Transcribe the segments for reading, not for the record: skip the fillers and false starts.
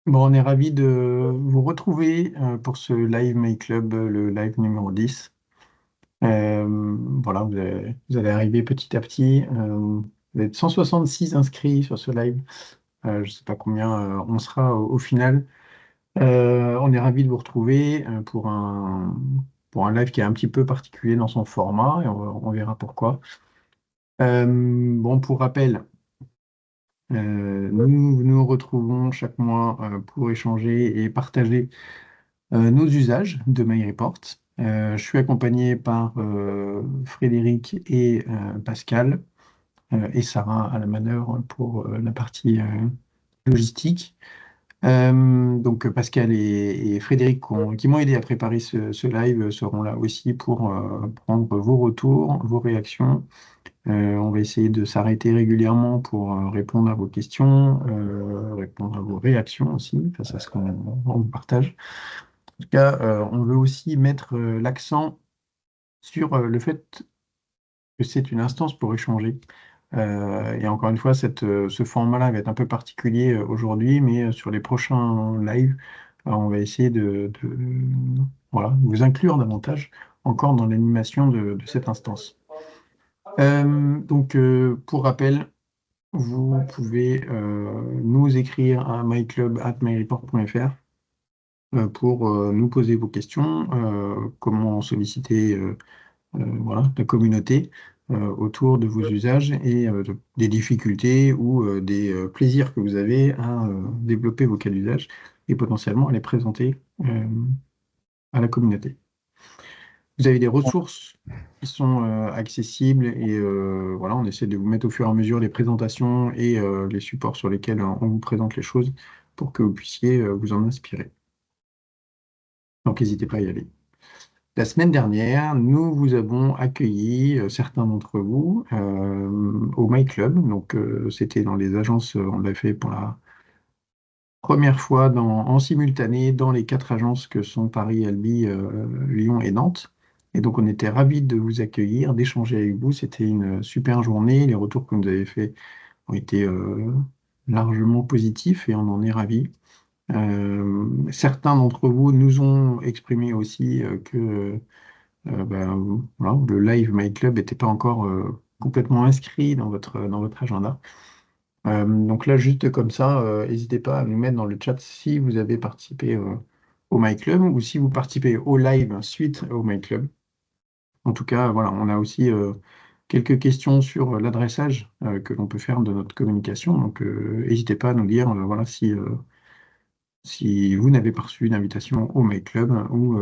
Bon, on est ravi de vous retrouver pour ce live My Club, le live numéro 10. Voilà, vous allez arriver petit à petit. Vous êtes 166 inscrits sur ce live. Je ne sais pas combien on sera au final. On est ravi de vous retrouver pour un live qui est un petit peu particulier dans son format et on verra pourquoi. Bon, pour rappel, nous nous retrouvons chaque mois pour échanger et partager nos usages de MyReport. Je suis accompagné par Frédéric et Pascal et Sarah à la manœuvre pour la partie logistique. Donc Pascal et Frédéric qui m'ont aidé à préparer ce live seront là aussi pour prendre vos retours, vos réactions. On va essayer de s'arrêter régulièrement pour répondre à vos questions, répondre à vos réactions aussi face à ce qu'on vous partage. En tout cas, on veut aussi mettre l'accent sur le fait que c'est une instance pour échanger. Et encore une fois, ce format-là va être un peu particulier aujourd'hui, mais sur les prochains lives, on va essayer voilà, vous inclure davantage encore dans l'animation de cette instance. Pour rappel, vous pouvez nous écrire à myclub@myreport.fr pour nous poser vos questions, comment solliciter voilà, la communauté autour de vos usages et des difficultés ou des plaisirs que vous avez à développer vos cas d'usage et potentiellement à les présenter à la communauté. Vous avez des ressources qui sont accessibles et voilà, on essaie de vous mettre au fur et à mesure les présentations et les supports sur lesquels on vous présente les choses pour que vous puissiez vous en inspirer. Donc n'hésitez pas à y aller. La semaine dernière, nous vous avons accueilli, certains d'entre vous, au My Club. Donc, c'était dans les agences, on l'a fait pour la première fois en simultané dans les 4 agences que sont Paris, Albi, Lyon et Nantes. Et donc, on était ravis de vous accueillir, d'échanger avec vous. C'était une super journée. Les retours que vous avez faits ont été largement positifs et on en est ravis. Certains d'entre vous nous ont exprimé aussi que voilà, le live My Club n'était pas encore complètement inscrit dans votre agenda. Donc là, juste comme ça, n'hésitez pas à nous mettre dans le chat si vous avez participé au My Club ou si vous participez au live suite au My Club. En tout cas, voilà, on a aussi quelques questions sur l'adressage que l'on peut faire de notre communication. Donc, n'hésitez pas à nous dire voilà, si vous n'avez pas reçu d'invitation au My Club ou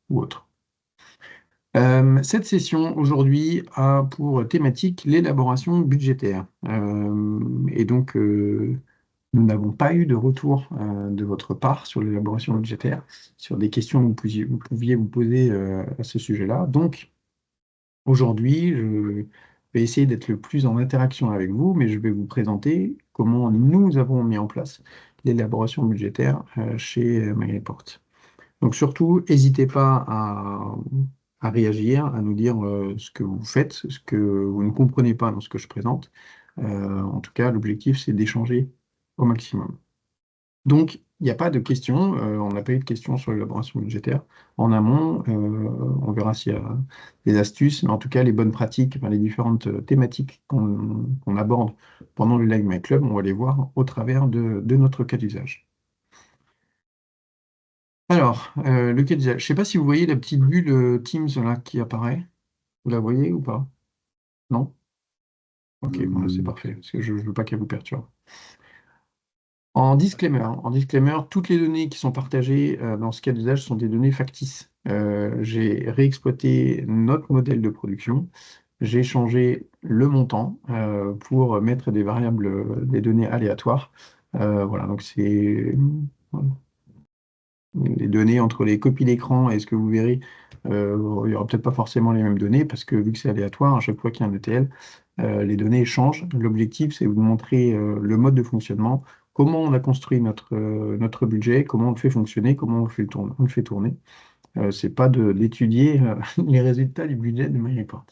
autre. Cette session aujourd'hui a pour thématique l'élaboration budgétaire. Et donc, nous n'avons pas eu de retour de votre part sur l'élaboration budgétaire, sur des questions que vous pouviez vous poser à ce sujet-là. Donc, aujourd'hui, je vais essayer d'être le plus en interaction avec vous, mais je vais vous présenter comment nous avons mis en place l'élaboration budgétaire chez MyReport. Donc surtout, n'hésitez pas à réagir, à nous dire ce que vous faites, ce que vous ne comprenez pas dans ce que je présente. En tout cas, l'objectif, c'est d'échanger au maximum. Donc, il n'y a pas de questions, on n'a pas eu de questions sur l'élaboration budgétaire en amont. On verra s'il y a des astuces, mais en tout cas, les bonnes pratiques, enfin, les différentes thématiques qu'on aborde pendant le Live My Club, on va les voir au travers de notre cas d'usage. Alors, le cas d'usage. Je ne sais pas si vous voyez la petite bulle Teams là qui apparaît. Vous la voyez ou pas? Non? Ok, bon, c'est parfait, parce que je ne veux pas qu'elle vous perturbe. En disclaimer, toutes les données qui sont partagées dans ce cas d'usage sont des données factices. J'ai réexploité notre modèle de production, j'ai changé le montant pour mettre des variables, des données aléatoires. Voilà, donc c'est les données entre les copies d'écran et ce que vous verrez, il n'y aura peut-être pas forcément les mêmes données parce que vu que c'est aléatoire, à chaque fois qu'il y a un ETL, les données changent. L'objectif, c'est de vous montrer le mode de fonctionnement, comment on a construit notre budget, comment on le fait fonctionner, comment on le fait tourner. C'est pas d'étudier les résultats du budget de MyReport.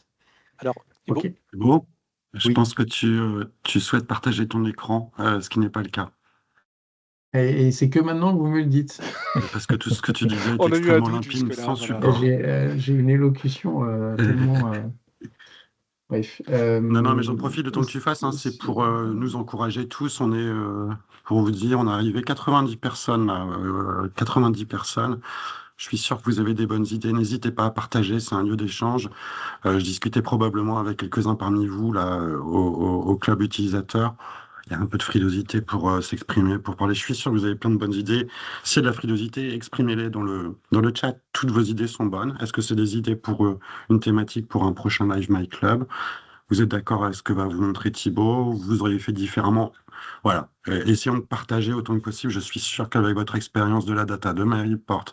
Alors, Thibaut, OK? Bon, je Oui. pense que tu souhaites partager ton écran, ce qui n'est pas le cas. Et c'est que maintenant que vous me le dites. Parce que tout ce que tu disais est On a eu un extrêmement doute limpide, jusque-là, sans voilà. support. J'ai une élocution tellement. Bref. Non, non, mais j'en profite de temps que tu fasses, hein, c'est pour nous encourager tous. On est, pour vous dire, on est arrivé 90 personnes, là, 90 personnes. Je suis sûr que vous avez des bonnes idées. N'hésitez pas à partager, c'est un lieu d'échange. Je discutais probablement avec quelques-uns parmi vous, là, au club utilisateur. Il y a un peu de frilosité pour s'exprimer, pour parler. Je suis sûr que vous avez plein de bonnes idées. S'il y a de la frilosité, exprimez-les dans le chat. Toutes vos idées sont bonnes. Est-ce que c'est des idées pour une thématique pour un prochain Live My Club? Vous êtes d'accord avec ce que va vous montrer Thibaut? Vous auriez fait différemment? Voilà. Essayons de partager autant que possible. Je suis sûr qu'avec votre expérience de la data, de MyReport,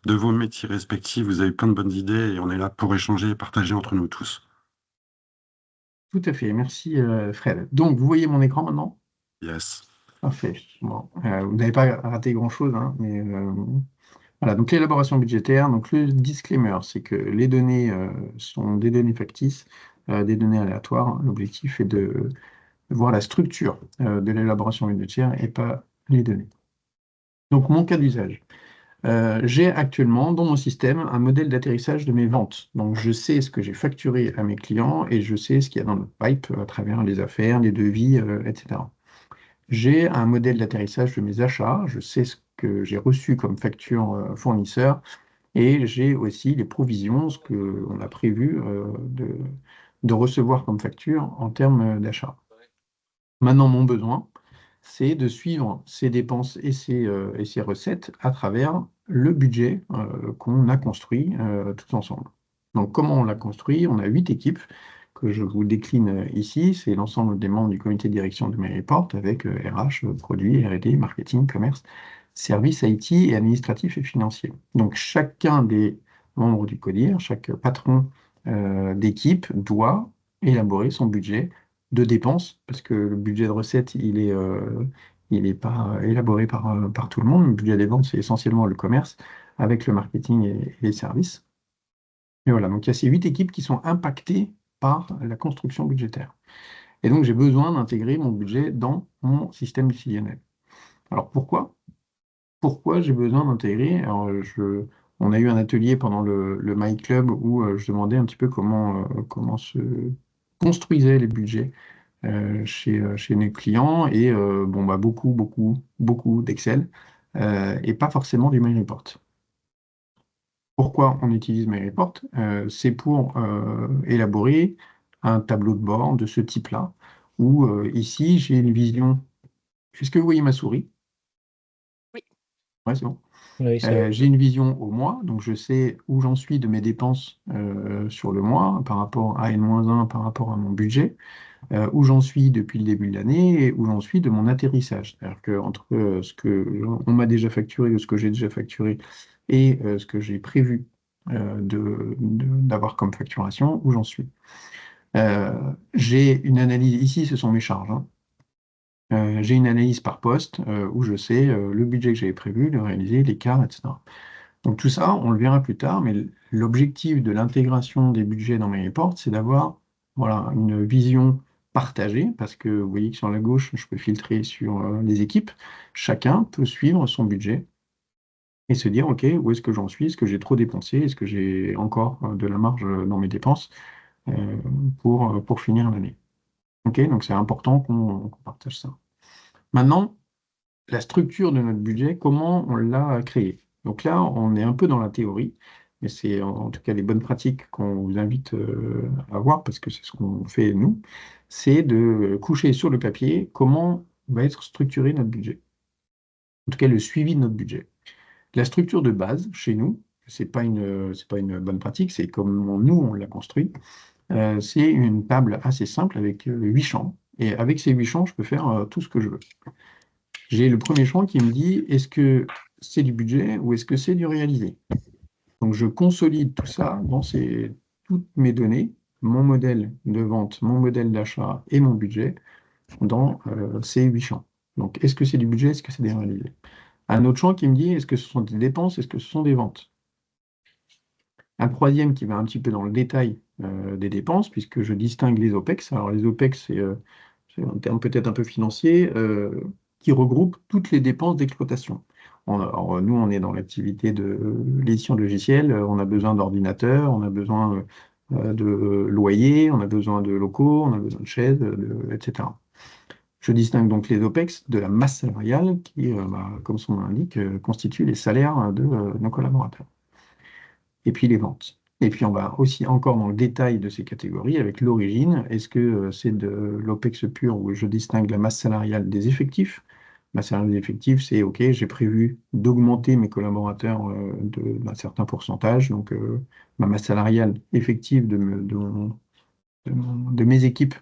de vos métiers respectifs, vous avez plein de bonnes idées et on est là pour échanger et partager entre nous tous. Tout à fait. Merci, Fred. Donc, vous voyez mon écran maintenant? Yes. Parfait. Bon, vous n'avez pas raté grand-chose, hein, mais voilà. Donc, l'élaboration budgétaire. Donc, le disclaimer, c'est que les données sont des données factices, des données aléatoires. L'objectif est de voir la structure de l'élaboration budgétaire et pas les données. Donc, mon cas d'usage. J'ai actuellement dans mon système un modèle d'atterrissage de mes ventes. Donc, je sais ce que j'ai facturé à mes clients et je sais ce qu'il y a dans le pipe à travers les affaires, les devis, etc. J'ai un modèle d'atterrissage de mes achats. Je sais ce que j'ai reçu comme facture fournisseur et j'ai aussi les provisions, ce qu'on a prévu de recevoir comme facture en termes d'achat. Maintenant, mon besoin, c'est de suivre ces dépenses et ces recettes à travers le budget qu'on a construit tous ensemble. Donc, comment on l'a construit? On a 8 équipes que je vous décline ici. C'est l'ensemble des membres du comité de direction de MyReport avec RH, produits, R&D, marketing, commerce, services IT et administratif et financier. Donc, chacun des membres du CODIR, chaque patron d'équipe doit élaborer son budget de dépenses, parce que le budget de recettes, il est pas élaboré par tout le monde. Le budget des ventes, c'est essentiellement le commerce, avec le marketing et les services. Et voilà, donc il y a ces 8 équipes qui sont impactées par la construction budgétaire. Et donc j'ai besoin d'intégrer mon budget dans mon système décisionnel. Alors pourquoi? Pourquoi j'ai besoin d'intégrer? On a eu un atelier pendant le My Club où je demandais un petit peu comment se construisaient les budgets chez nos clients et bon, bah, beaucoup d'Excel et pas forcément du MyReport. Pourquoi on utilise MyReport? C'est pour élaborer un tableau de bord de ce type-là où ici j'ai une vision. Est-ce que vous voyez ma souris? Oui. Ouais, c'est bon. Oui, c'est bon. J'ai une vision au mois, donc je sais où j'en suis de mes dépenses sur le mois par rapport à N-1, par rapport à mon budget. Où j'en suis depuis le début de l'année et où j'en suis de mon atterrissage. C'est-à-dire qu'entre ce que on m'a déjà facturé ou ce que j'ai déjà facturé et ce que j'ai prévu d'avoir comme facturation, où j'en suis. J'ai une analyse, ici ce sont mes charges, hein. J'ai une analyse par poste où je sais le budget que j'avais prévu, le réaliser, l'écart, etc. Donc tout ça, on le verra plus tard, mais l'objectif de l'intégration des budgets dans mes reports, c'est d'avoir voilà, une vision partagée, parce que vous voyez que sur la gauche, je peux filtrer sur les équipes. Chacun peut suivre son budget et se dire, OK, où est-ce que j'en suis? Est-ce que j'ai trop dépensé? Est-ce que j'ai encore de la marge dans mes dépenses euh, pour finir l'année? OK, donc c'est important qu'on partage ça. Maintenant, la structure de notre budget, comment on l'a créé. Donc là, on est un peu dans la théorie, mais c'est en tout cas les bonnes pratiques qu'on vous invite à voir, parce que c'est ce qu'on fait nous, c'est de coucher sur le papier comment va être structuré notre budget. En tout cas, le suivi de notre budget. La structure de base, chez nous, c'est pas une bonne pratique, c'est comme nous, on l'a construit. C'est une table assez simple avec 8 champs. Et avec ces 8 champs, je peux faire tout ce que je veux. J'ai le premier champ qui me dit est-ce que c'est du budget ou est-ce que c'est du réalisé? Donc je consolide tout ça dans toutes mes données, mon modèle de vente, mon modèle d'achat et mon budget dans ces 8 champs. Donc est-ce que c'est du budget, est-ce que c'est des réalisés? Un autre champ qui me dit est-ce que ce sont des dépenses, est-ce que ce sont des ventes? Un troisième qui va un petit peu dans le détail des dépenses, puisque je distingue les OPEX. Alors les OPEX, c'est un terme peut-être un peu financier. qui regroupe toutes les dépenses d'exploitation. Alors, nous, on est dans l'activité de l'édition de logiciels, on a besoin d'ordinateurs, on a besoin de loyers, on a besoin de locaux, on a besoin de chaises, etc. Je distingue donc les OPEX de la masse salariale qui, comme son nom l'indique, constitue les salaires de nos collaborateurs. Et puis les ventes. Et puis on va aussi encore dans le détail de ces catégories avec l'origine. Est-ce que c'est de l'OPEX pur où je distingue la masse salariale des effectifs? Masse salariale des effectifs, c'est OK, j'ai prévu d'augmenter mes collaborateurs d'un certain pourcentage. Donc ma masse salariale effective de mes équipes,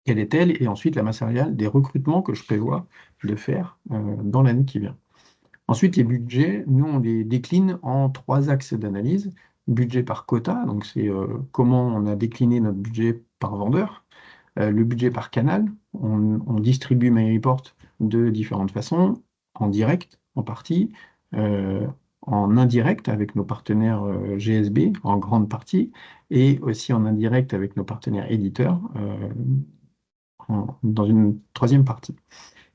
quelle est-elle? Et ensuite la masse salariale des recrutements que je prévois de faire dans l'année qui vient. Ensuite, les budgets, nous, on les décline en 3 axes d'analyse. Budget par quota, donc c'est comment on a décliné notre budget par vendeur. Le budget par canal, on distribue MyReport de différentes façons, en direct, en partie, en indirect avec nos partenaires GSB, en grande partie, et aussi en indirect avec nos partenaires éditeurs, dans une troisième partie.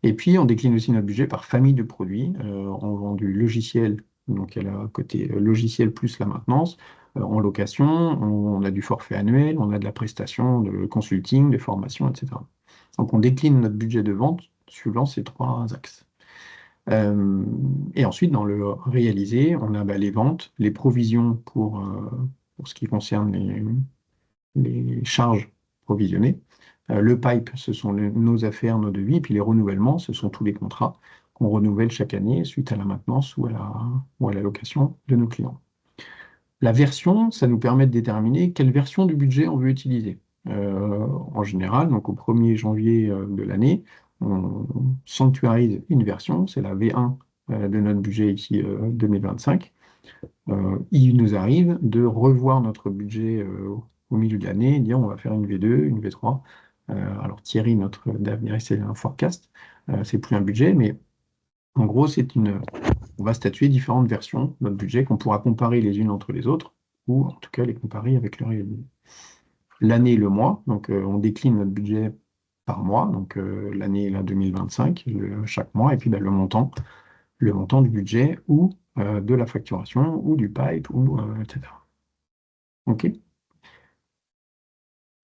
Et puis, on décline aussi notre budget par famille de produits. On vend du logiciel, donc il y a le côté logiciel plus la maintenance. En location, on a du forfait annuel, on a de la prestation de consulting, de formation, etc. Donc, on décline notre budget de vente suivant ces 3 axes. Et ensuite, dans le réalisé, on a les ventes, les provisions pour ce qui concerne les charges provisionnées. Le pipe, ce sont nos affaires, nos devis, puis les renouvellements, ce sont tous les contrats qu'on renouvelle chaque année suite à la maintenance ou à la location de nos clients. La version, ça nous permet de déterminer quelle version du budget on veut utiliser. En général, donc au 1er janvier de l'année, on sanctuarise une version, c'est la V1 de notre budget ici 2025. Il nous arrive de revoir notre budget au milieu de l'année et dire on va faire une V2, une V3. Alors Thierry, notre d'avenir, c'est un forecast, c'est plus un budget, mais en gros, on va statuer différentes versions de notre budget qu'on pourra comparer les unes entre les autres, ou en tout cas les comparer avec le réel. L'année et le mois, donc on décline notre budget par mois, donc l'année là 2025, chaque mois, et puis le montant du budget ou de la facturation ou du pipe, etc. OK?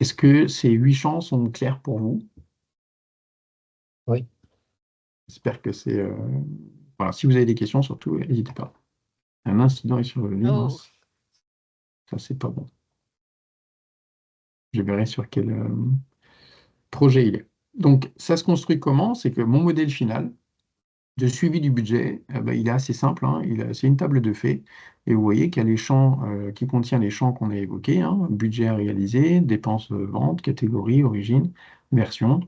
Est-ce que ces 8 champs sont clairs pour vous? Oui. J'espère que c'est... Voilà, si vous avez des questions, surtout, n'hésitez pas. Un incident est survenu. Oh. Mince. Ça, c'est pas bon. Je verrai sur quel projet il est. Donc, ça se construit comment? C'est que mon modèle final de suivi du budget, il est assez simple, hein. C'est une table de faits. Et vous voyez qu'il y a les champs qui contient les champs qu'on a évoqués, hein, budget à réaliser, dépenses vente, catégorie, origine, version,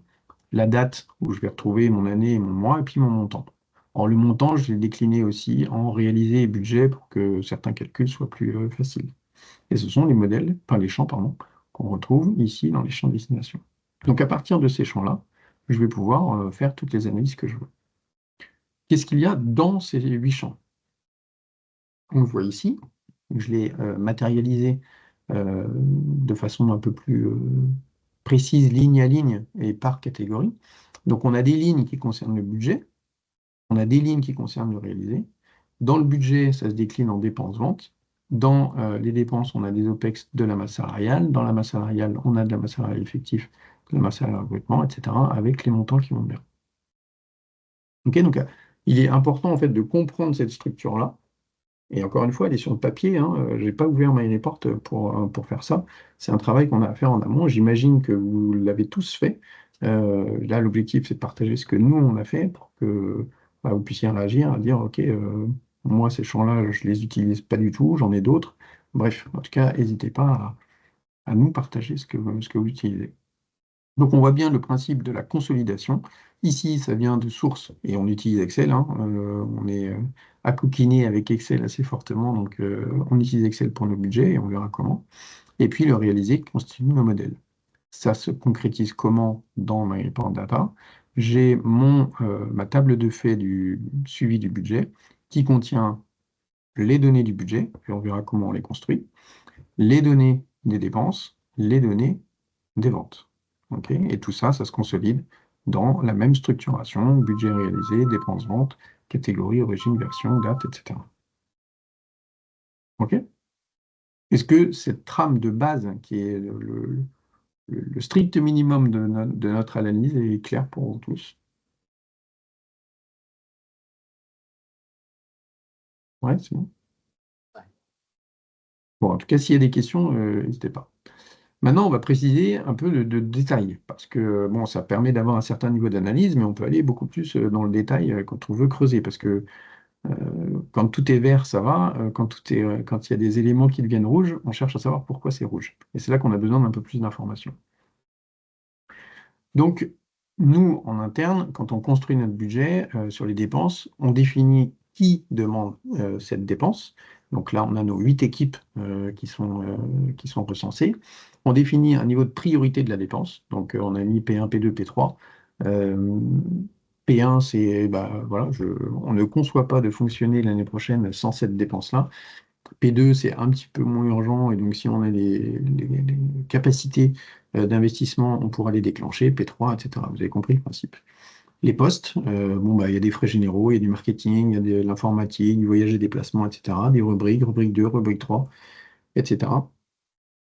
la date où je vais retrouver mon année et mon mois, et puis mon montant. Alors, le montant, je l'ai décliné aussi en réalisé et budget pour que certains calculs soient plus faciles. Et ce sont les champs, pardon, qu'on retrouve ici dans les champs de destination. Donc, à partir de ces champs-là, je vais pouvoir faire toutes les analyses que je veux. Qu'est-ce qu'il y a dans ces 8 champs? On le voit ici, je l'ai matérialisé de façon un peu plus précise, ligne à ligne et par catégorie. Donc on a des lignes qui concernent le budget, on a des lignes qui concernent le réalisé. Dans le budget, ça se décline en dépenses-ventes. Dans les dépenses, on a des OPEX de la masse salariale. Dans la masse salariale, on a de la masse salariale effective, de la masse salariale recrutement, etc., avec les montants qui vont bien. OK, donc il est important en fait de comprendre cette structure-là. Et encore une fois, elle est sur le papier, hein. Je n'ai pas ouvert MyReport pour faire ça. C'est un travail qu'on a à faire en amont. J'imagine que vous l'avez tous fait. Là, l'objectif, c'est de partager ce que nous, on a fait pour que vous puissiez réagir, à dire, OK, moi, ces champs-là, je ne les utilise pas du tout, j'en ai d'autres. Bref, en tout cas, n'hésitez pas à nous partager ce que vous utilisez. Donc, on voit bien le principe de la consolidation. Ici, ça vient de source et on utilise Excel, hein. On est accouquiné avec Excel assez fortement, donc on utilise Excel pour nos budgets et on verra comment. Et puis, le réalisé constitue nos modèles. Ça se concrétise comment dans MyReport Data? J'ai ma table de fait du suivi du budget qui contient les données du budget, et on verra comment on les construit, les données des dépenses, les données des ventes. Okay, et tout ça, ça se consolide dans la même structuration, budget réalisé, dépenses vente, catégorie, origine, version, date, etc. OK? Est-ce que cette trame de base, qui est le strict minimum de notre analyse, est claire pour vous tous? Ouais, c'est bon. Ouais. Bon, en tout cas, s'il y a des questions, n'hésitez pas. Maintenant, on va préciser un peu de détails, parce que bon, ça permet d'avoir un certain niveau d'analyse, mais on peut aller beaucoup plus dans le détail quand on veut creuser, parce que quand tout est vert, ça va. Quand il y a des éléments qui deviennent rouges, on cherche à savoir pourquoi c'est rouge. Et c'est là qu'on a besoin d'un peu plus d'informations. Donc, nous, en interne, quand on construit notre budget sur les dépenses, on définit qui demande cette dépense. Donc là, on a nos 8 équipes qui sont recensées. On définit un niveau de priorité de la dépense. Donc, on a mis P1, P2, P3. P1, c'est, bah, voilà, on ne conçoit pas de fonctionner l'année prochaine sans cette dépense-là. P2, c'est un petit peu moins urgent, et donc si on a les capacités d'investissement, on pourra les déclencher, P3, etc. Vous avez compris le principe. Les postes, bon, bah, il y a des frais généraux, il y a du marketing, il y a de l'informatique, du voyage et déplacement, etc. Des rubriques, rubrique 2, rubrique 3, etc.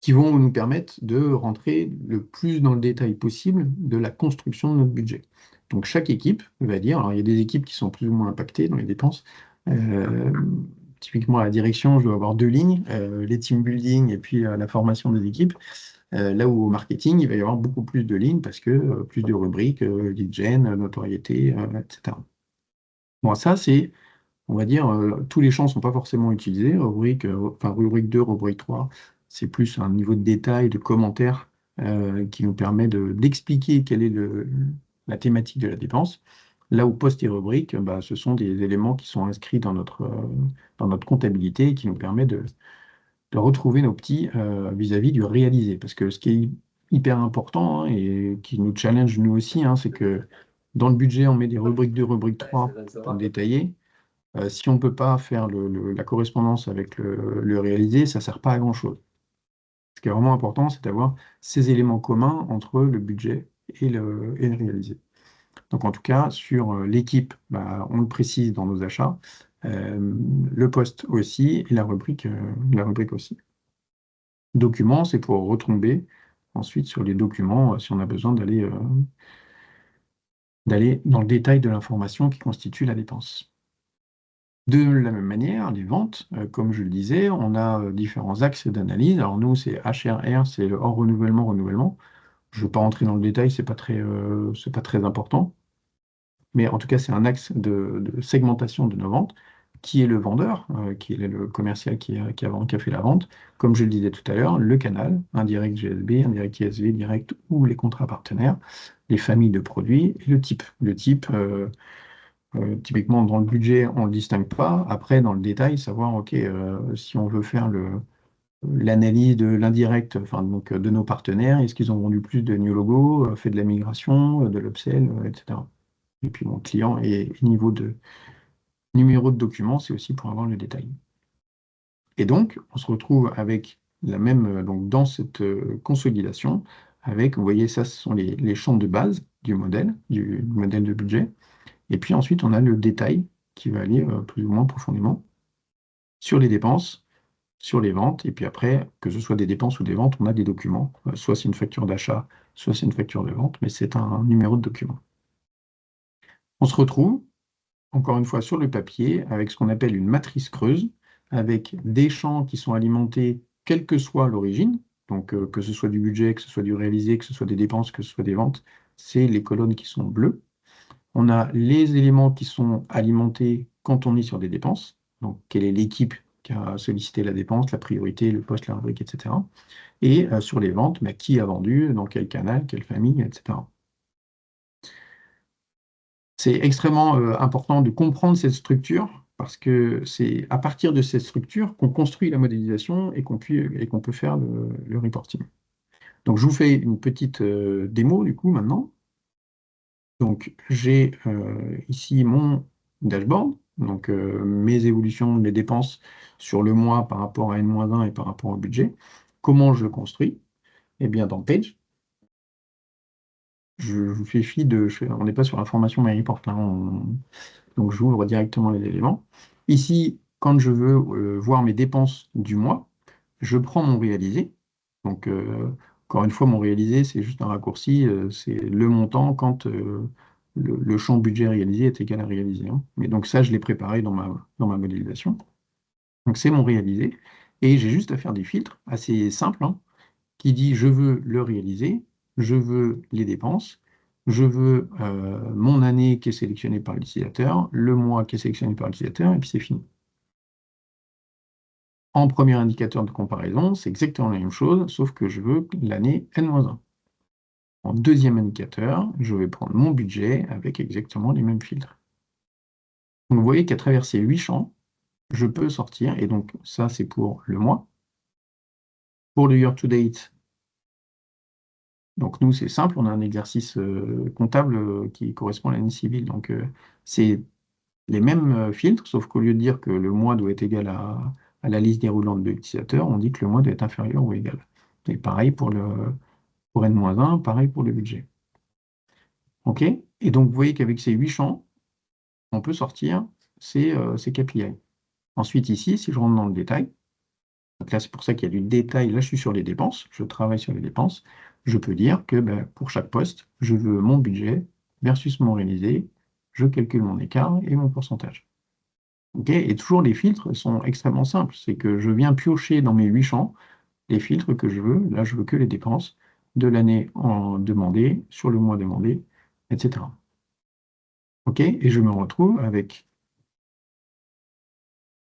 qui vont nous permettre de rentrer le plus dans le détail possible de la construction de notre budget. Donc chaque équipe va dire, alors il y a des équipes qui sont plus ou moins impactées dans les dépenses. Euh, Typiquement à la direction, je dois avoir 2 lignes, les team building et puis la formation des équipes. Là où au marketing, il va y avoir beaucoup plus de lignes parce que plus de rubriques, lead gen, notoriété, etc. Bon, ça c'est, on va dire, tous les champs ne sont pas forcément utilisés. Rubrique 2, rubrique 3, c'est plus un niveau de détail, de commentaire qui nous permet d'expliquer quelle est la thématique de la dépense. Là où poste et rubrique, bah, ce sont des éléments qui sont inscrits dans notre comptabilité et qui nous permet de retrouver nos petits vis-à-vis du réalisé. Parce que ce qui est hyper important, hein, et qui nous challenge nous aussi, hein, c'est que dans le budget, on met des rubriques 2, rubrique 3 pour détailler. Si on ne peut pas faire la correspondance avec le réalisé, ça ne sert pas à grand-chose. Ce qui est vraiment important, c'est d'avoir ces éléments communs entre le budget et le réalisé. Donc en tout cas, sur l'équipe, bah, on le précise dans nos achats, le poste aussi et la rubrique aussi. Documents, c'est pour retomber ensuite sur les documents si on a besoin d'aller dans le détail de l'information qui constitue la dépense. De la même manière, les ventes, comme je le disais, on a différents axes d'analyse. Alors nous, c'est HRR, c'est le hors renouvellement, renouvellement. Je ne veux pas rentrer dans le détail, c'est pas très important. Mais en tout cas, c'est un axe de segmentation de nos ventes. Qui est le vendeur, qui est le commercial qui a fait la vente. Comme je le disais tout à l'heure, le canal, indirect GSB, indirect ISV, direct ou les contrats partenaires, les familles de produits et le type. Le type, typiquement, dans le budget, on ne le distingue pas. Après, dans le détail, savoir, OK, si on veut faire l'analyse de l'indirect, enfin, donc, de nos partenaires, est-ce qu'ils ont vendu plus de new logos, fait de la migration, de l'upsell, etc. Et puis, mon client et numéro de document, c'est aussi pour avoir le détail. Et donc, on se retrouve avec la même, donc dans cette consolidation, avec, vous voyez, ça, ce sont les champs de base du modèle de budget. Et puis ensuite, on a le détail qui va aller plus ou moins profondément sur les dépenses, sur les ventes. Et puis après, que ce soit des dépenses ou des ventes, on a des documents. Soit c'est une facture d'achat, soit c'est une facture de vente, mais c'est un numéro de document. On se retrouve, encore une fois, sur le papier, avec ce qu'on appelle une matrice creuse, avec des champs qui sont alimentés, quelle que soit l'origine. Donc, que ce soit du budget, que ce soit du réalisé, que ce soit des dépenses, que ce soit des ventes, c'est les colonnes qui sont bleues. On a les éléments qui sont alimentés quand on est sur des dépenses. Donc, quelle est l'équipe qui a sollicité la dépense, la priorité, le poste, la rubrique, etc. Et sur les ventes, bah, qui a vendu, dans quel canal, quelle famille, etc. C'est extrêmement important de comprendre cette structure parce que c'est à partir de cette structure qu'on construit la modélisation et qu'on peut faire le reporting. Donc, je vous fais une petite démo du coup maintenant. Donc, j'ai ici mon dashboard, donc mes évolutions, mes dépenses sur le mois par rapport à N-1 et par rapport au budget. Comment je le construis? Eh bien, dans Page, je fais fi de... on n'est pas sur la formation MyReport, hein, donc j'ouvre directement les éléments. Ici, quand je veux voir mes dépenses du mois, je prends mon réalisé. Donc, encore une fois, mon réalisé, c'est juste un raccourci, c'est le montant quand le champ budget réalisé est égal à réalisé, hein. Mais donc ça, je l'ai préparé dans ma modélisation. Donc c'est mon réalisé. Et j'ai juste à faire des filtres assez simples, hein, qui dit je veux le réaliser, je veux les dépenses, je veux mon année qui est sélectionnée par l'utilisateur, le mois qui est sélectionné par l'utilisateur, et puis c'est fini. En premier indicateur de comparaison, c'est exactement la même chose, sauf que je veux l'année N-1. En deuxième indicateur, je vais prendre mon budget avec exactement les mêmes filtres. Donc vous voyez qu'à travers ces 8 champs, je peux sortir, et donc ça c'est pour le mois. Pour le year to date, donc nous c'est simple, on a un exercice comptable qui correspond à l'année civile. Donc c'est les mêmes filtres, sauf qu'au lieu de dire que le mois doit être égal à la liste déroulante de l'utilisateur, on dit que le mois doit être inférieur ou égal. Et pareil pour N-1, pareil pour le budget. OK? Et donc vous voyez qu'avec ces 8 champs, on peut sortir ces KPI. Ensuite, ici, si je rentre dans le détail, donc là, c'est pour ça qu'il y a du détail. Là, je suis sur les dépenses. Je travaille sur les dépenses. Je peux dire que ben, pour chaque poste, je veux mon budget versus mon réalisé. Je calcule mon écart et mon pourcentage. Okay, et toujours, les filtres sont extrêmement simples. C'est que je viens piocher dans mes 8 champs les filtres que je veux. Là, je veux que les dépenses de l'année demandée, sur le mois demandé, etc. OK, et je me retrouve avec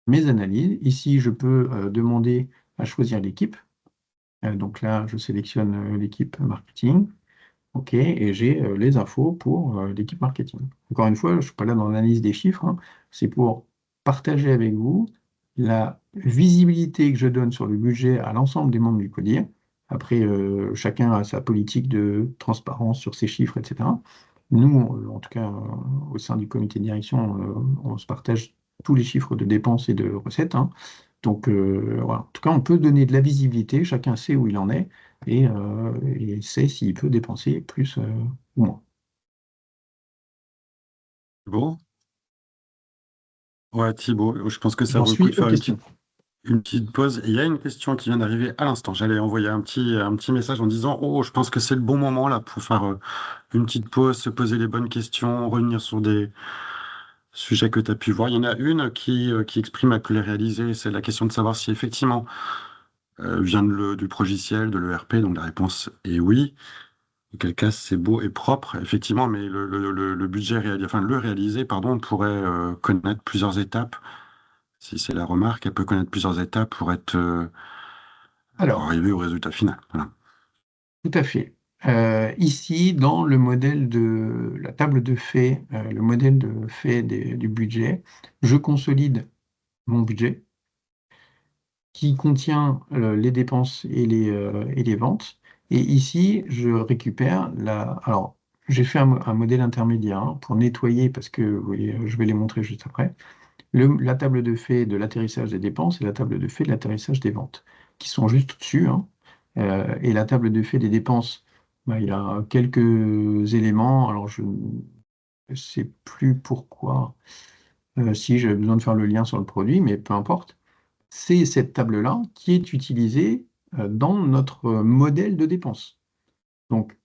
mes analyses. Ici, je peux demander à choisir l'équipe. Donc là, je sélectionne l'équipe marketing. OK, et j'ai les infos pour l'équipe marketing. Encore une fois, je ne suis pas là dans l'analyse des chiffres, hein. C'est pour partager avec vous la visibilité que je donne sur le budget à l'ensemble des membres du CODIR. Après, chacun a sa politique de transparence sur ses chiffres, etc. Nous, en tout cas, au sein du comité de direction, on se partage tous les chiffres de dépenses et de recettes, hein. Donc, voilà. En tout cas, on peut donner de la visibilité, chacun sait où il en est et sait s'il peut dépenser plus ou moins. Bon, ouais, Thibaut, je pense que ça J'en vaut le coup suis de aux faire questions. une petite pause. Et il y a une question qui vient d'arriver à l'instant. J'allais envoyer un petit message en disant, oh, je pense que c'est le bon moment là pour faire une petite pause, se poser les bonnes questions, revenir sur des sujets que tu as pu voir. Il y en a une qui exprime à que les réaliser. C'est la question de savoir si effectivement vient du progiciel, de l'ERP. Donc la réponse est oui. Auquel cas c'est beau et propre, effectivement, mais le budget réalisé, enfin le réalisé, pardon, pourrait connaître plusieurs étapes. Si c'est la remarque, elle peut connaître plusieurs étapes pour Alors, arriver au résultat final. Voilà. tout à fait. Ici, dans le modèle de la table de fait, le modèle de fait du budget, je consolide mon budget qui contient les dépenses et les ventes. Et ici, je récupère la... Alors, j'ai fait un modèle intermédiaire hein, pour nettoyer, parce que vous voyez, je vais les montrer juste après. La table de fait de l'atterrissage des dépenses et la table de fait de l'atterrissage des ventes, qui sont juste au-dessus, hein. Et la table de fait des dépenses, bah, il y a quelques éléments. Alors, je ne sais plus pourquoi, si j'avais besoin de faire le lien sur le produit, mais peu importe. C'est cette table-là qui est utilisée dans notre modèle de dépenses. Donc,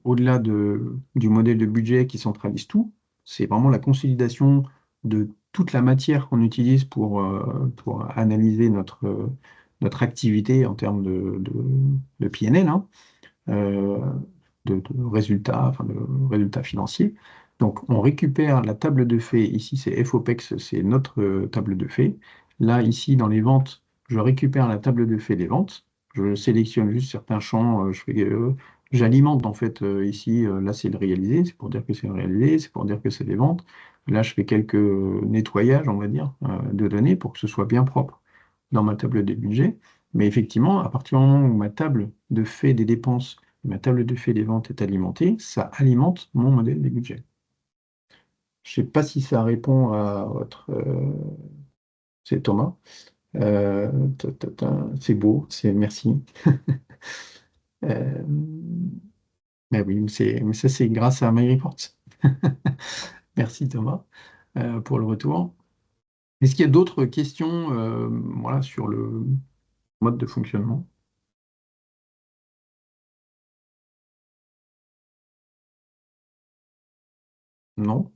au-delà du modèle de budget qui centralise tout, c'est vraiment la consolidation de toute la matière qu'on utilise pour analyser notre activité en termes de PNL, hein, euh, de résultats, enfin de résultats financiers. Donc, on récupère la table de faits. Ici, c'est FOPEX, c'est notre table de faits. Là, ici, dans les ventes, je récupère la table de faits des ventes. Je sélectionne juste certains champs. J'alimente en fait ici. Là, c'est le réalisé. C'est pour dire que c'est le réalisé. C'est pour dire que c'est des ventes. Là, je fais quelques nettoyages, on va dire, de données pour que ce soit bien propre dans ma table des budgets. Mais effectivement, à partir du moment où ma table de fait des dépenses ma table de fait des ventes est alimentée, ça alimente mon modèle des budgets. Je ne sais pas si ça répond à votre... c'est Thomas. Euh, c'est beau, c'est merci. Euh, Ben oui, mais ça, c'est grâce à MyReport. Merci Thomas pour le retour. Est-ce qu'il y a d'autres questions voilà, sur le mode de fonctionnement? Non?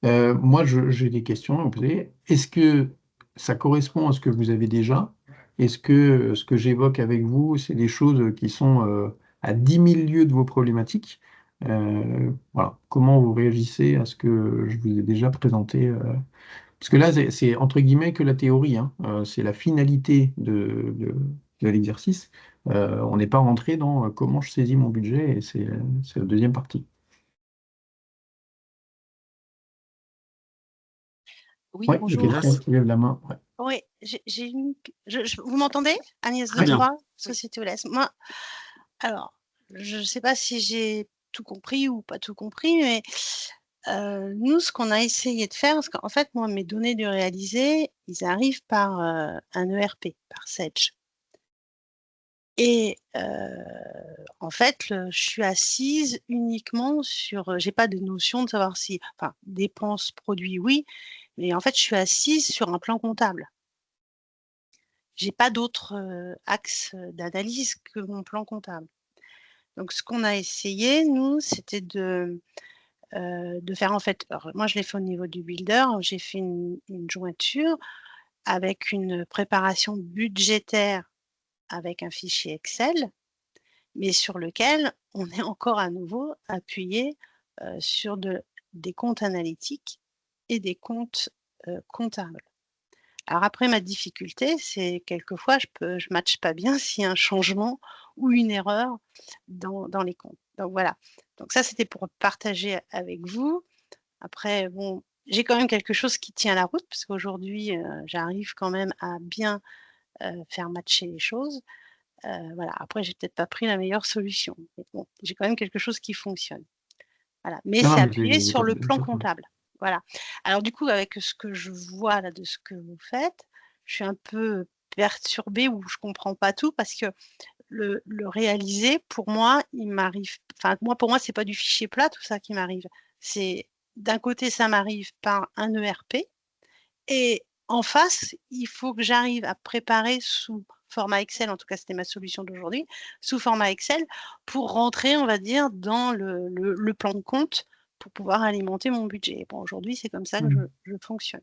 Moi, j'ai des questions à vous poser. Est-ce que ça correspond à ce que vous avez déjà? Est-ce que ce que j'évoque avec vous, c'est des choses qui sont à 10 000 lieues de vos problématiques? Voilà. Comment vous réagissez à ce que je vous ai déjà présenté? Parce que là, c'est entre guillemets que la théorie, hein. C'est la finalité de l'exercice. On n'est pas rentré dans comment je saisis mon budget, et c'est la deuxième partie. Oui, Oui, il y a bonjour. quelqu'un qui lève la main. Ouais. Oui, vous m'entendez? Agnès Très bien. Detroit, Société Oles. Moi, alors, je ne sais pas si j'ai tout compris ou pas tout compris, mais nous, ce qu'on a essayé de faire, parce qu'en fait, moi, mes données de réalisé, ils arrivent par un ERP, par Sage. Et en fait, je suis assise uniquement sur, j'ai pas de notion de savoir si, enfin, dépenses, produits, oui, mais en fait, je suis assise sur un plan comptable. J'ai pas d'autres axes d'analyse que mon plan comptable. Donc, ce qu'on a essayé, nous, c'était de faire en fait. Alors, moi, je l'ai fait au niveau du builder. J'ai fait une jointure avec une préparation budgétaire avec un fichier Excel, mais sur lequel on est encore à nouveau appuyé sur des comptes analytiques et des comptes comptables. Alors après, ma difficulté, c'est quelquefois, je matche pas bien s'il y a un changement ou une erreur dans les comptes. Donc voilà. Donc ça, c'était pour partager avec vous. Après, bon, j'ai quand même quelque chose qui tient la route parce qu'aujourd'hui, j'arrive quand même à bien faire matcher les choses. Voilà. Après, j'ai peut-être pas pris la meilleure solution. Mais bon, j'ai quand même quelque chose qui fonctionne. Voilà. Mais Non, c'est non, mais appuyé il y a sur pas le de plan problème. comptable. Voilà. Alors du coup, avec ce que je vois là de ce que vous faites, je suis un peu perturbée ou je comprends pas tout parce que le réaliser, pour moi, il m'arrive, enfin moi, pour moi, c'est pas du fichier plat tout ça qui m'arrive. C'est d'un côté, ça m'arrive par un ERP et en face, il faut que j'arrive à préparer sous format Excel, en tout cas, c'était ma solution d'aujourd'hui, sous format Excel pour rentrer, on va dire, dans le plan de compte pour pouvoir alimenter mon budget. Bon, aujourd'hui, c'est comme ça que Mhm. je fonctionne.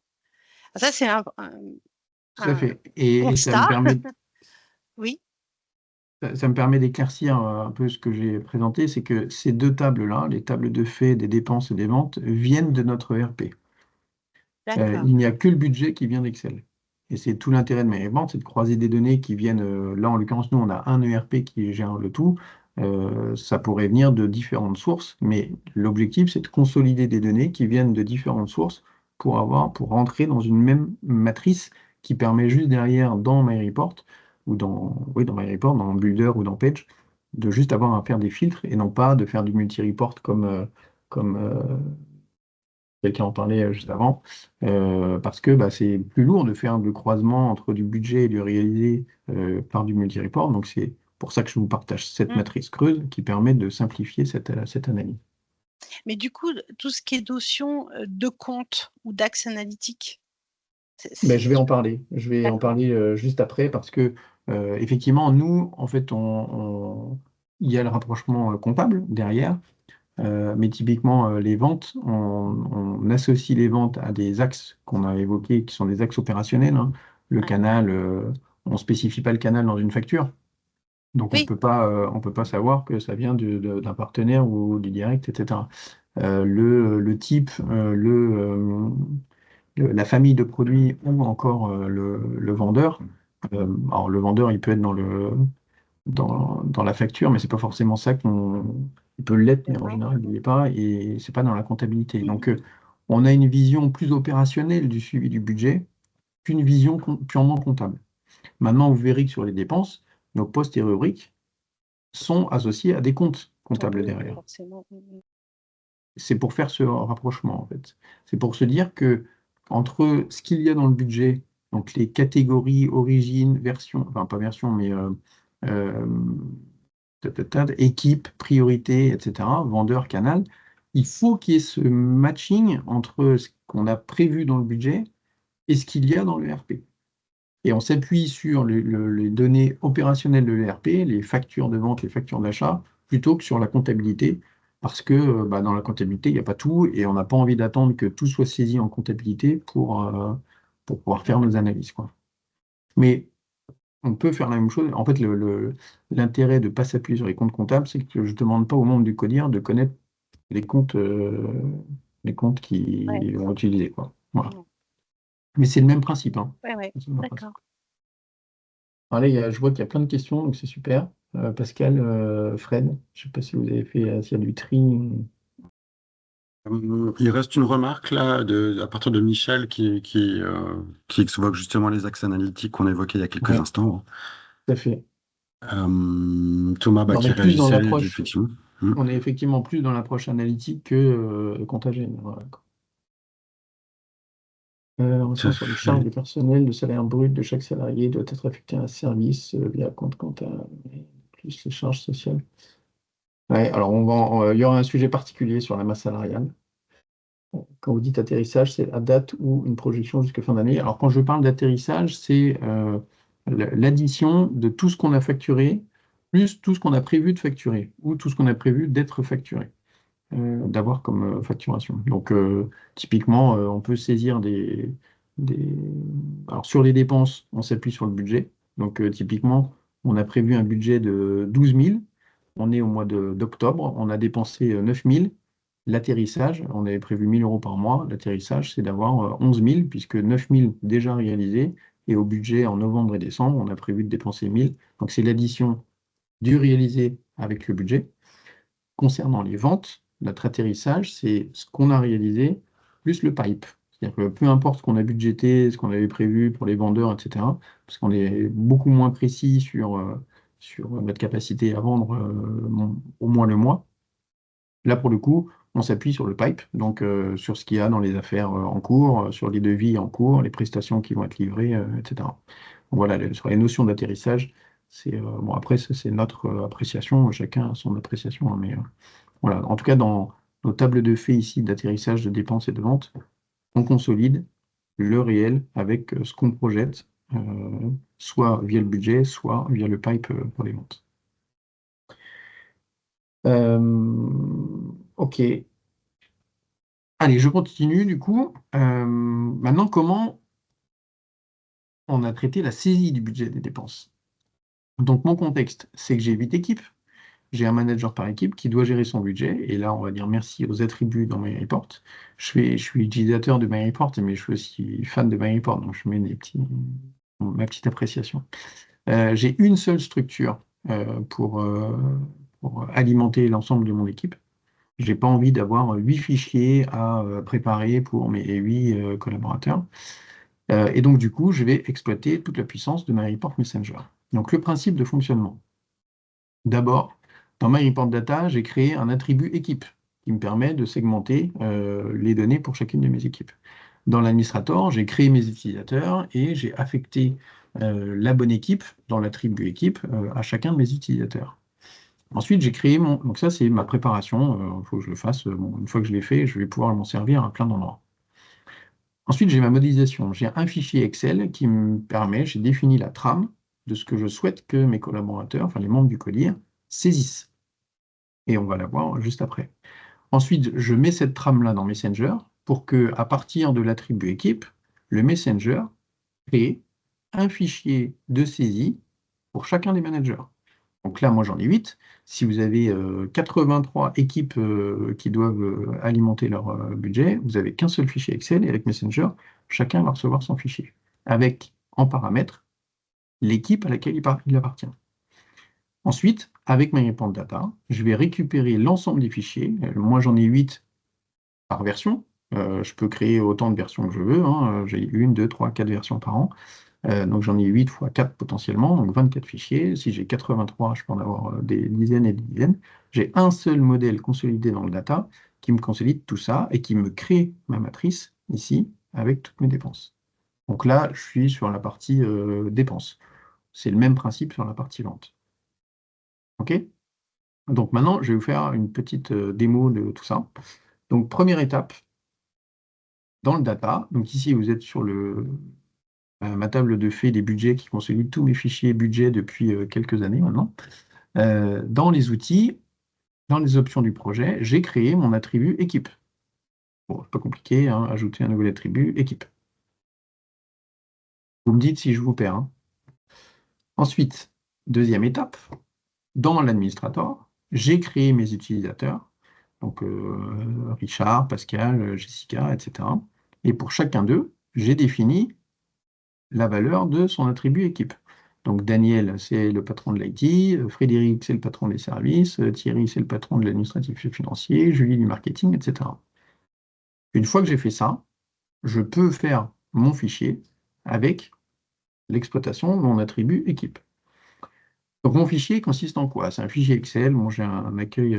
Ça, c'est Tout à un fait. Et constat. Oui, ça me permet d'éclaircir un peu ce que j'ai présenté, c'est que ces deux tables-là, les tables de fait des dépenses et des ventes, viennent de notre ERP. d'accord. Il n'y a que le budget qui vient d'Excel. Et c'est tout l'intérêt de MyReport, c'est de croiser des données qui viennent, là en l'occurrence, nous on a un ERP qui gère le tout. Ça pourrait venir de différentes sources, mais l'objectif c'est de consolider des données qui viennent de différentes sources pour rentrer dans une même matrice qui permet juste derrière dans MyReport ou oui, dans MyReport, dans Builder ou dans Page, de juste avoir à faire des filtres et non pas de faire du multi-report comme quelqu'un en parlait juste avant, parce que bah, c'est plus lourd de faire le croisement entre du budget et du réalisé par du multi-report. Donc c'est pour ça que je vous partage cette Mmh. matrice creuse qui permet de simplifier cette analyse. Mais du coup, tout ce qui est notion de compte ou d'axe analytique, Ben, je vais en parler. Je vais en d'accord. parler juste après parce que effectivement, nous, en fait, il y a le rapprochement comptable derrière. Mais typiquement, les ventes, on associe les ventes à des axes qu'on a évoqués, qui sont des axes opérationnels, hein. Le Ouais. canal, on ne spécifie pas le canal dans une facture. Donc Oui, on peut pas savoir que ça vient d'un partenaire ou du direct, etc. Le type, la famille de produits ou encore le vendeur. Alors le vendeur, il peut être dans la facture, mais c'est pas forcément ça qu'on. Il peut l'être, mais en d'accord. général, il l'est pas, et c'est pas dans la comptabilité. Donc, on a une vision plus opérationnelle du suivi du budget qu'une vision purement comptable. Maintenant, vous verrez que sur les dépenses, nos postes et rubriques sont associés à des comptes comptables Oui, derrière. forcément. C'est pour faire ce rapprochement, en fait. C'est pour se dire que entre ce qu'il y a dans le budget, donc les catégories, origines, versions, enfin pas version, mais équipe, priorité, etc., vendeur, canal. Il faut qu'il y ait ce matching entre ce qu'on a prévu dans le budget et ce qu'il y a dans le RP. Et on s'appuie sur les données opérationnelles de l'ERP, les factures de vente, les factures d'achat, plutôt que sur la comptabilité, parce que dans la comptabilité, il n'y a pas tout, et on n'a pas envie d'attendre que tout soit saisi en comptabilité pour pouvoir faire nos analyses, quoi. Mais on peut faire la même chose. En fait, l'intérêt de ne pas s'appuyer sur les comptes comptables, c'est que je ne demande pas aux membres du CODIR de connaître les comptes, Ouais. qu'ils vont utiliser, quoi. Voilà. Mm. Mais c'est le même principe, hein. Ouais, C'est le même principe. d'accord. Allez, je vois qu'il y a plein de questions, donc c'est super. Pascal, Fred, je ne sais pas si vous avez fait s'il y a du tri. Il reste une remarque là à partir de Michel qui évoque justement les axes analytiques qu'on évoquait il y a quelques Ouais, instants. tout à fait. Thomas On qui est plus dans réagissait, l'approche, effectivement. Hmm. on est effectivement plus dans l'approche analytique que comptagène. Voilà. On Tout à tient sur les fait. charges de personnel, le salaire brut de chaque salarié doit être affecté à un service via compte comptable, plus les charges sociales. Ouais, alors il y aura un sujet particulier sur la masse salariale. Quand vous dites atterrissage, c'est la date ou une projection jusqu'à fin d'année. Alors, quand je parle d'atterrissage, c'est l'addition de tout ce qu'on a facturé, plus tout ce qu'on a prévu de facturer, ou tout ce qu'on a prévu d'être facturé, d'avoir comme facturation. Donc, typiquement, on peut saisir des... Alors, sur les dépenses, on s'appuie sur le budget. Donc, typiquement, on a prévu un budget de 12 000. On est au mois d'octobre, on a dépensé 9 000. L'atterrissage, on avait prévu 1 000 euros par mois. L'atterrissage, c'est d'avoir 11 000, puisque 9 000 déjà réalisés. Et au budget, en novembre et décembre, on a prévu de dépenser 1 000. Donc, c'est l'addition du réalisé avec le budget. Concernant les ventes, notre atterrissage, c'est ce qu'on a réalisé plus le pipe. C'est-à-dire que peu importe ce qu'on a budgété, ce qu'on avait prévu pour les vendeurs, etc., parce qu'on est beaucoup moins précis sur notre capacité à vendre au moins le mois. Là, pour le coup, on s'appuie sur le pipe, donc sur ce qu'il y a dans les affaires en cours, sur les devis en cours, les prestations qui vont être livrées, etc. Donc, voilà, sur les notions d'atterrissage, bon, après, ça, c'est notre appréciation, chacun a son appréciation, hein, mais voilà. En tout cas, dans nos tables de faits ici d'atterrissage, de dépenses et de ventes, on consolide le réel avec ce qu'on projette, soit via le budget, soit via le pipe pour les ventes. Ok. Allez, je continue du coup. Maintenant, comment on a traité la saisie du budget des dépenses? Donc, mon contexte, c'est que j'ai 8 équipes. J'ai un manager par équipe qui doit gérer son budget. Et là, on va dire merci aux attributs dans MyReport. Je suis utilisateur de MyReport, mais je suis aussi fan de MyReport, donc je mets ma petite appréciation. J'ai une seule structure pour alimenter l'ensemble de mon équipe. Je n'ai pas envie d'avoir 8 fichiers à préparer pour mes 8 collaborateurs. Et donc, du coup, je vais exploiter toute la puissance de MyReport Messenger. Donc, le principe de fonctionnement. D'abord, dans MyReport Data, j'ai créé un attribut équipe qui me permet de segmenter les données pour chacune de mes équipes. Dans l'administrator, j'ai créé mes utilisateurs et j'ai affecté la bonne équipe dans l'attribut équipe à chacun de mes utilisateurs. Ensuite, j'ai créé mon... Donc ça, c'est ma préparation. Il faut que je le fasse. Bon, une fois que je l'ai fait, je vais pouvoir m'en servir à plein d'endroits. Ensuite, j'ai ma modélisation. J'ai un fichier Excel qui me permet, j'ai défini la trame de ce que je souhaite que mes collaborateurs, enfin les membres du CODIR, saisissent. Et on va la voir juste après. Ensuite, je mets cette trame-là dans Messenger pour que, à partir de l'attribut équipe, le Messenger crée un fichier de saisie pour chacun des managers. Donc là, moi, j'en ai 8. Si vous avez 83 équipes qui doivent alimenter leur budget, vous n'avez qu'un seul fichier Excel et avec Messenger, chacun va recevoir son fichier, avec en paramètre l'équipe à laquelle il appartient. Ensuite, avec MyReport Data, je vais récupérer l'ensemble des fichiers. Moi, j'en ai 8 par version. Je peux créer autant de versions que je veux, hein. J'ai 1, 2, 3, 4 versions par an. Donc j'en ai 8 fois 4 potentiellement, donc 24 fichiers. Si j'ai 83, je peux en avoir des dizaines et des dizaines. J'ai un seul modèle consolidé dans le data qui me consolide tout ça et qui me crée ma matrice ici avec toutes mes dépenses. Donc là, je suis sur la partie dépenses. C'est le même principe sur la partie vente. OK? Donc maintenant, je vais vous faire une petite démo de tout ça. Donc première étape, dans le data, donc ici vous êtes sur ma table de fait des budgets qui consolide tous mes fichiers budget depuis quelques années maintenant. Dans les outils, dans les options du projet, j'ai créé mon attribut équipe. Bon, c'est pas compliqué, hein, ajouter un nouvel attribut équipe. Vous me dites si je vous perds, hein. Ensuite, deuxième étape, dans l'administrateur, j'ai créé mes utilisateurs, donc Richard, Pascal, Jessica, etc. Et pour chacun d'eux, j'ai défini la valeur de son attribut équipe. Donc Daniel, c'est le patron de l'IT, Frédéric, c'est le patron des services, Thierry, c'est le patron de l'administratif et financier, Julie du marketing, etc. Une fois que j'ai fait ça, je peux faire mon fichier avec l'exploitation de mon attribut équipe. Donc mon fichier consiste en quoi? C'est un fichier Excel. Bon, j'ai un accueil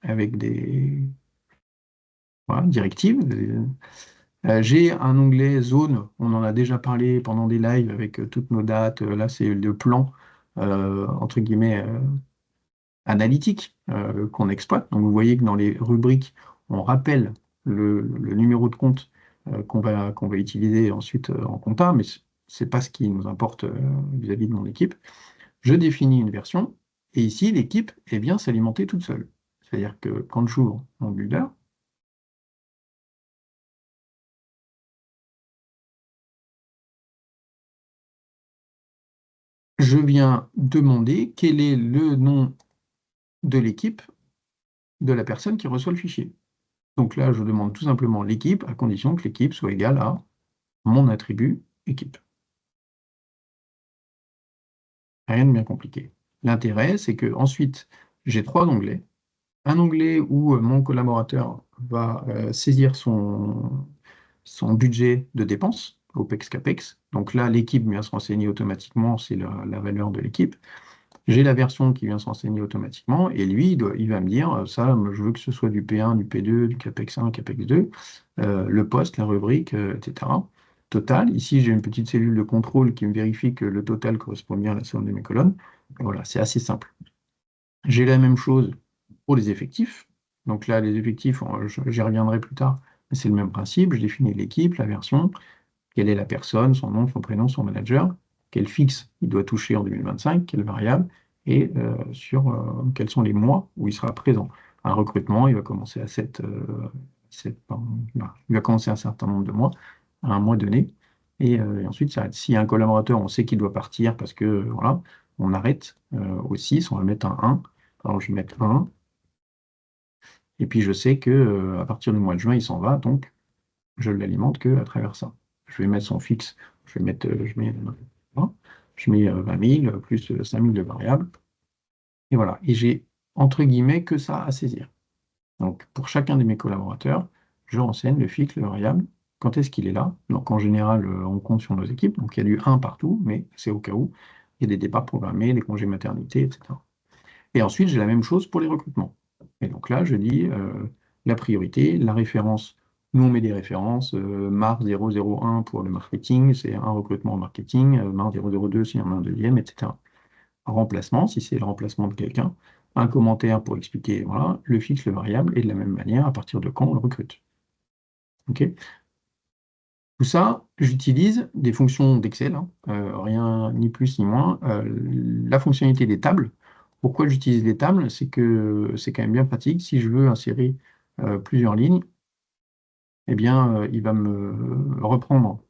avec des voilà, directives. J'ai un onglet zone, on en a déjà parlé pendant des lives avec toutes nos dates. Là, c'est le plan, entre guillemets, analytique qu'on exploite. Donc vous voyez que dans les rubriques, on rappelle le numéro de compte qu'on va utiliser ensuite en compta, mais ce n'est pas ce qui nous importe vis-à-vis de mon équipe. Je définis une version, et ici, l'équipe vient s'alimenter toute seule. C'est-à-dire que quand j'ouvre mon builder, je viens demander quel est le nom de l'équipe de la personne qui reçoit le fichier. Donc là, je demande tout simplement l'équipe, à condition que l'équipe soit égale à mon attribut équipe. Rien de bien compliqué. L'intérêt, c'est que ensuite, j'ai trois onglets. Un onglet où mon collaborateur va saisir son budget de dépenses, OPEX, CAPEX. Donc là, l'équipe vient se renseigner automatiquement, c'est la valeur de l'équipe. J'ai la version qui vient se renseigner automatiquement, et lui, il va me dire, ça, je veux que ce soit du P1, du P2, du CAPEX 1, CAPEX 2, le poste, la rubrique, etc. Total, ici j'ai une petite cellule de contrôle qui me vérifie que le total correspond bien à la somme de mes colonnes. Et voilà, c'est assez simple. J'ai la même chose pour les effectifs. Donc là, les effectifs, j'y reviendrai plus tard, mais c'est le même principe. Je définis l'équipe, la version, quelle est la personne, son nom, son prénom, son manager, quel fixe il doit toucher en 2025, quelle variable, et sur quels sont les mois où il sera présent. Un recrutement, il va commencer à il va commencer un certain nombre de mois, à un mois donné, et ensuite, s'il y a un collaborateur, on sait qu'il doit partir parce que voilà, on arrête au 6, on va mettre un 1. Alors je vais mettre 1, et puis je sais que à partir du mois de juin, il s'en va, donc je l'alimente que à travers ça. Je vais mettre son fixe, je mets 20 000 plus 5 000 de variables. Et voilà. Et j'ai, entre guillemets, que ça à saisir. Donc, pour chacun de mes collaborateurs, je renseigne le fixe, le variable, quand est-ce qu'il est là. Donc, en général, on compte sur nos équipes. Donc, il y a du 1 partout, mais c'est au cas où. Il y a des départs programmés, des congés maternité, etc. Et ensuite, j'ai la même chose pour les recrutements. Et donc là, je dis la priorité, la référence. Nous, on met des références. Mars 001 pour le marketing, c'est un recrutement en marketing. Mars 002, s'il y en a un deuxième, etc. Remplacement, si c'est le remplacement de quelqu'un. Un commentaire pour expliquer voilà, le fixe, le variable, et de la même manière, à partir de quand on le recrute. OK. Tout ça, j'utilise des fonctions d'Excel, hein, rien ni plus ni moins. La fonctionnalité des tables. Pourquoi j'utilise les tables? C'est que c'est quand même bien pratique. Si je veux insérer plusieurs lignes, eh bien, il va me reprendre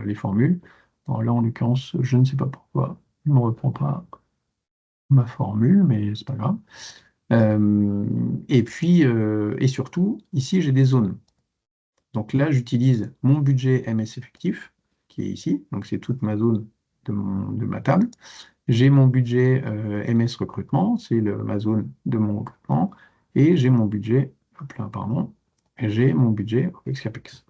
les formules. Alors là, en l'occurrence, je ne sais pas pourquoi il ne me reprend pas ma formule, mais c'est pas grave. Et puis, et surtout, ici, j'ai des zones. Donc là, j'utilise mon budget MS effectif, qui est ici. Donc c'est toute ma zone de ma table. J'ai mon budget MS recrutement, c'est ma zone de mon recrutement. Et j'ai mon budget, hop là, pardon, j'ai mon budget OPEX CAPEX.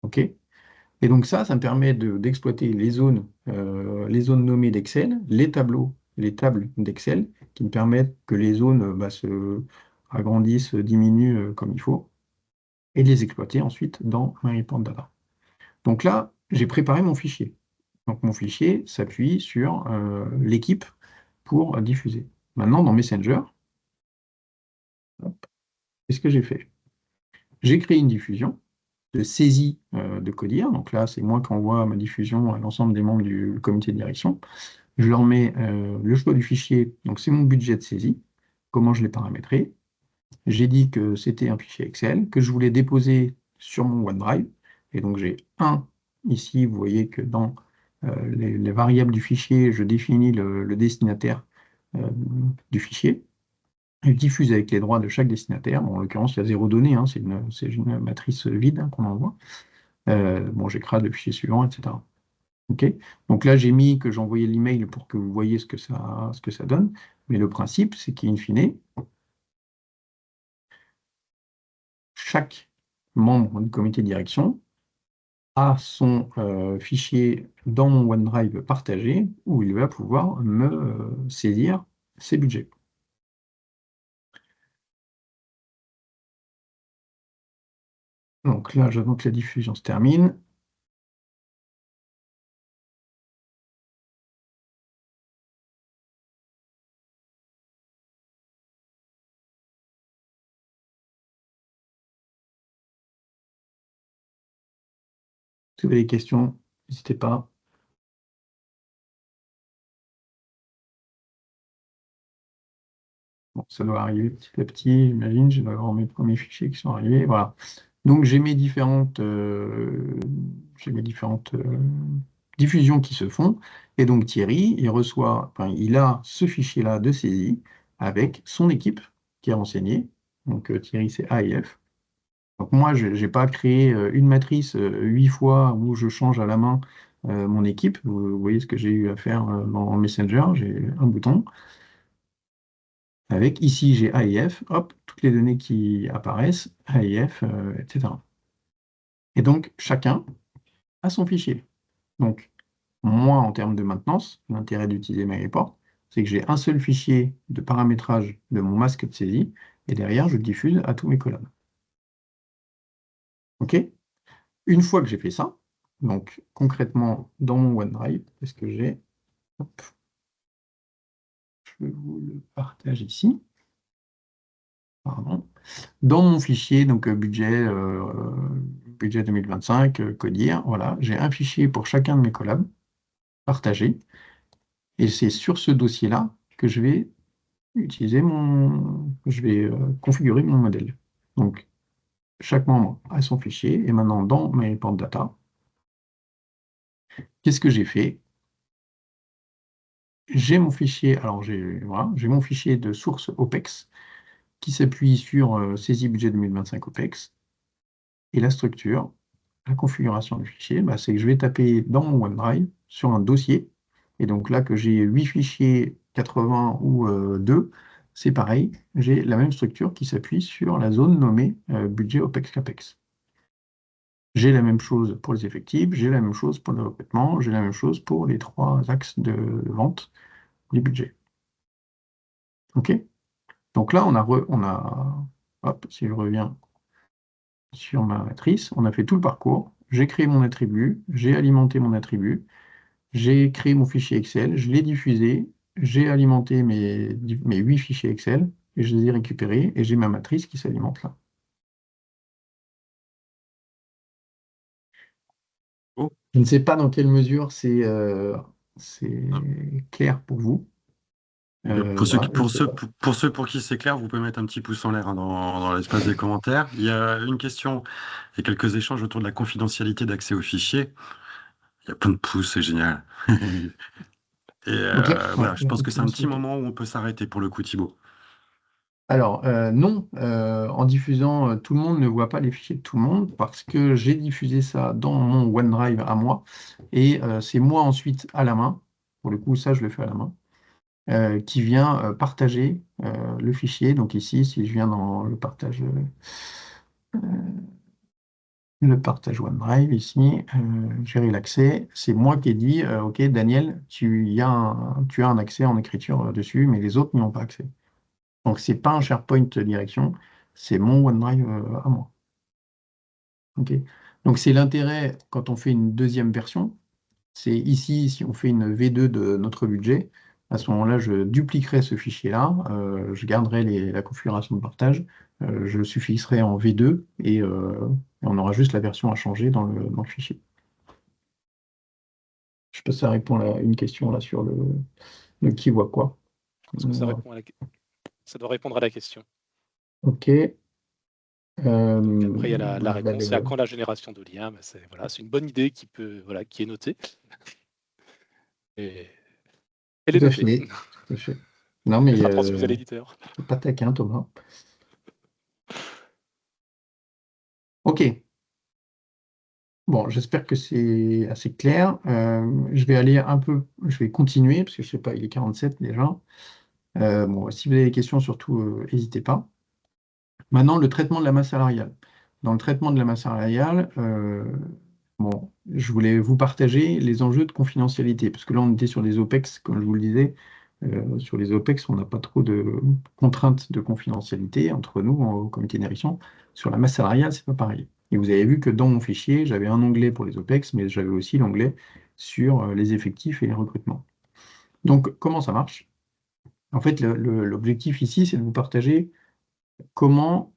OK? Et donc ça me permet d'exploiter les zones nommées d'Excel, les tables d'Excel, qui me permettent que les zones se agrandissent, diminuent comme il faut, et de les exploiter ensuite dans MyReport Data. Donc là, j'ai préparé mon fichier. Donc mon fichier s'appuie sur l'équipe pour diffuser. Maintenant, dans Messenger, Hop. Qu'est-ce que j'ai fait? J'ai créé une diffusion de saisie de Codir. Donc là, c'est moi qui envoie ma diffusion à l'ensemble des membres du comité de direction. Je leur mets le choix du fichier. Donc c'est mon budget de saisie. Comment je l'ai paramétré? J'ai dit que c'était un fichier Excel, que je voulais déposer sur mon OneDrive. Et donc j'ai un ici, vous voyez que dans les variables du fichier, je définis le destinataire du fichier. Je diffuse avec les droits de chaque destinataire. Bon, en l'occurrence, il y a 0 données, hein, c'est une matrice vide hein, qu'on envoie. Bon, j'écrase le fichier suivant, etc. OK? Donc là, j'ai mis que j'envoyais l'email pour que vous voyez ce que ça donne. Mais le principe, c'est qu'in fine, chaque membre du comité de direction a son fichier dans mon OneDrive partagé où il va pouvoir me saisir ses budgets. Donc là, j'attends que la diffusion se termine. Si vous avez des questions, n'hésitez pas. Bon, ça doit arriver petit à petit, j'imagine. Je dois avoir mes premiers fichiers qui sont arrivés. Voilà. Donc j'ai mes différentes diffusions qui se font. Et donc Thierry, il a ce fichier-là de saisie avec son équipe qui est renseignée. Donc Thierry, c'est AIF. Donc moi, je n'ai pas créé une matrice 8 fois où je change à la main mon équipe. Vous voyez ce que j'ai eu à faire dans Messenger. J'ai un bouton. Avec ici, j'ai AIF, hop, toutes les données qui apparaissent, AIF, etc. Et donc, chacun a son fichier. Donc, moi, en termes de maintenance, l'intérêt d'utiliser MyReport, c'est que j'ai un seul fichier de paramétrage de mon masque de saisie, et derrière, je le diffuse à tous mes collabs. OK? Une fois que j'ai fait ça, donc concrètement, dans mon OneDrive, qu'est-ce que j'ai? Hop. Je vous le partage ici. Pardon. Dans mon fichier, donc budget 2025, Codir, voilà, j'ai un fichier pour chacun de mes collabs partagé. Et c'est sur ce dossier-là que je vais configurer mon modèle. Donc, chaque membre a son fichier. Et maintenant, dans mes reports data, qu'est-ce que j'ai fait? J'ai mon fichier, alors j'ai mon fichier de source OPEX qui s'appuie sur saisie budget 2025 OPEX. Et la structure, la configuration du fichier, c'est que je vais taper dans mon OneDrive sur un dossier. Et donc là, que j'ai 8 fichiers 80 ou 2, c'est pareil. J'ai la même structure qui s'appuie sur la zone nommée budget OPEX CAPEX. J'ai la même chose pour les effectifs, j'ai la même chose pour le recrutement, j'ai la même chose pour les 3 axes de vente du budget. OK? Donc là, hop, si je reviens sur ma matrice, on a fait tout le parcours. J'ai créé mon attribut, j'ai alimenté mon attribut, j'ai créé mon fichier Excel, je l'ai diffusé, j'ai alimenté mes 8 fichiers Excel, et je les ai récupérés, et j'ai ma matrice qui s'alimente là. Oh. Je ne sais pas dans quelle mesure c'est clair pour vous. Pour ceux, Voilà, pour ceux pour qui c'est clair, vous pouvez mettre un petit pouce en l'air hein, dans l'espace des commentaires. Il y a une question et quelques échanges autour de la confidentialité d'accès aux fichiers. Il y a plein de pouces, c'est génial. Et donc voilà, je pense que c'est un petit moment où on peut s'arrêter pour le coup, Thibaut. Alors, non, en diffusant, tout le monde ne voit pas les fichiers de tout le monde parce que j'ai diffusé ça dans mon OneDrive à moi et c'est moi ensuite à la main, pour le coup, ça je le fais à la main, qui vient partager le fichier. Donc ici, si je viens dans le partage OneDrive, ici, gérer l'accès, c'est moi qui ai dit, OK, Daniel, tu as un accès en écriture dessus, mais les autres n'y ont pas accès. Donc, ce n'est pas un SharePoint direction, c'est mon OneDrive à moi. OK. Donc, c'est l'intérêt quand on fait une deuxième version. C'est ici, si on fait une V2 de notre budget, À ce moment-là, je dupliquerai ce fichier-là, je garderai la configuration de partage, je suffixerai en V2 et on aura juste la version à changer dans le fichier. Je sais pas si ça répond à une question là sur le qui voit quoi. Je pense que ça doit répondre à la question. Ok. Donc après, il y a la réponse. Bah, C'est à quand la génération de liens? C'est une bonne idée qui est notée. Et elle est tout à notée. fait, tout à fait. Non, mais Elle sera transmise à l'éditeur. pas taquin, Thomas. Ok. Bon, j'espère que c'est assez clair. Je vais continuer, parce que je sais pas, il est 47 déjà. Bon, si vous avez des questions, surtout, n'hésitez pas. Maintenant, le traitement de la masse salariale. Dans le traitement de la masse salariale, bon, je voulais vous partager les enjeux de confidentialité, parce que là, on était sur les OPEX, comme je vous le disais. Sur les OPEX, on n'a pas trop de contraintes de confidentialité entre nous, au comité de direction. Sur la masse salariale, c'est pas pareil. Et vous avez vu que dans mon fichier, j'avais un onglet pour les OPEX, mais j'avais aussi l'onglet sur les effectifs et les recrutements. Donc, comment ça marche? En fait, l'objectif ici, c'est de vous partager comment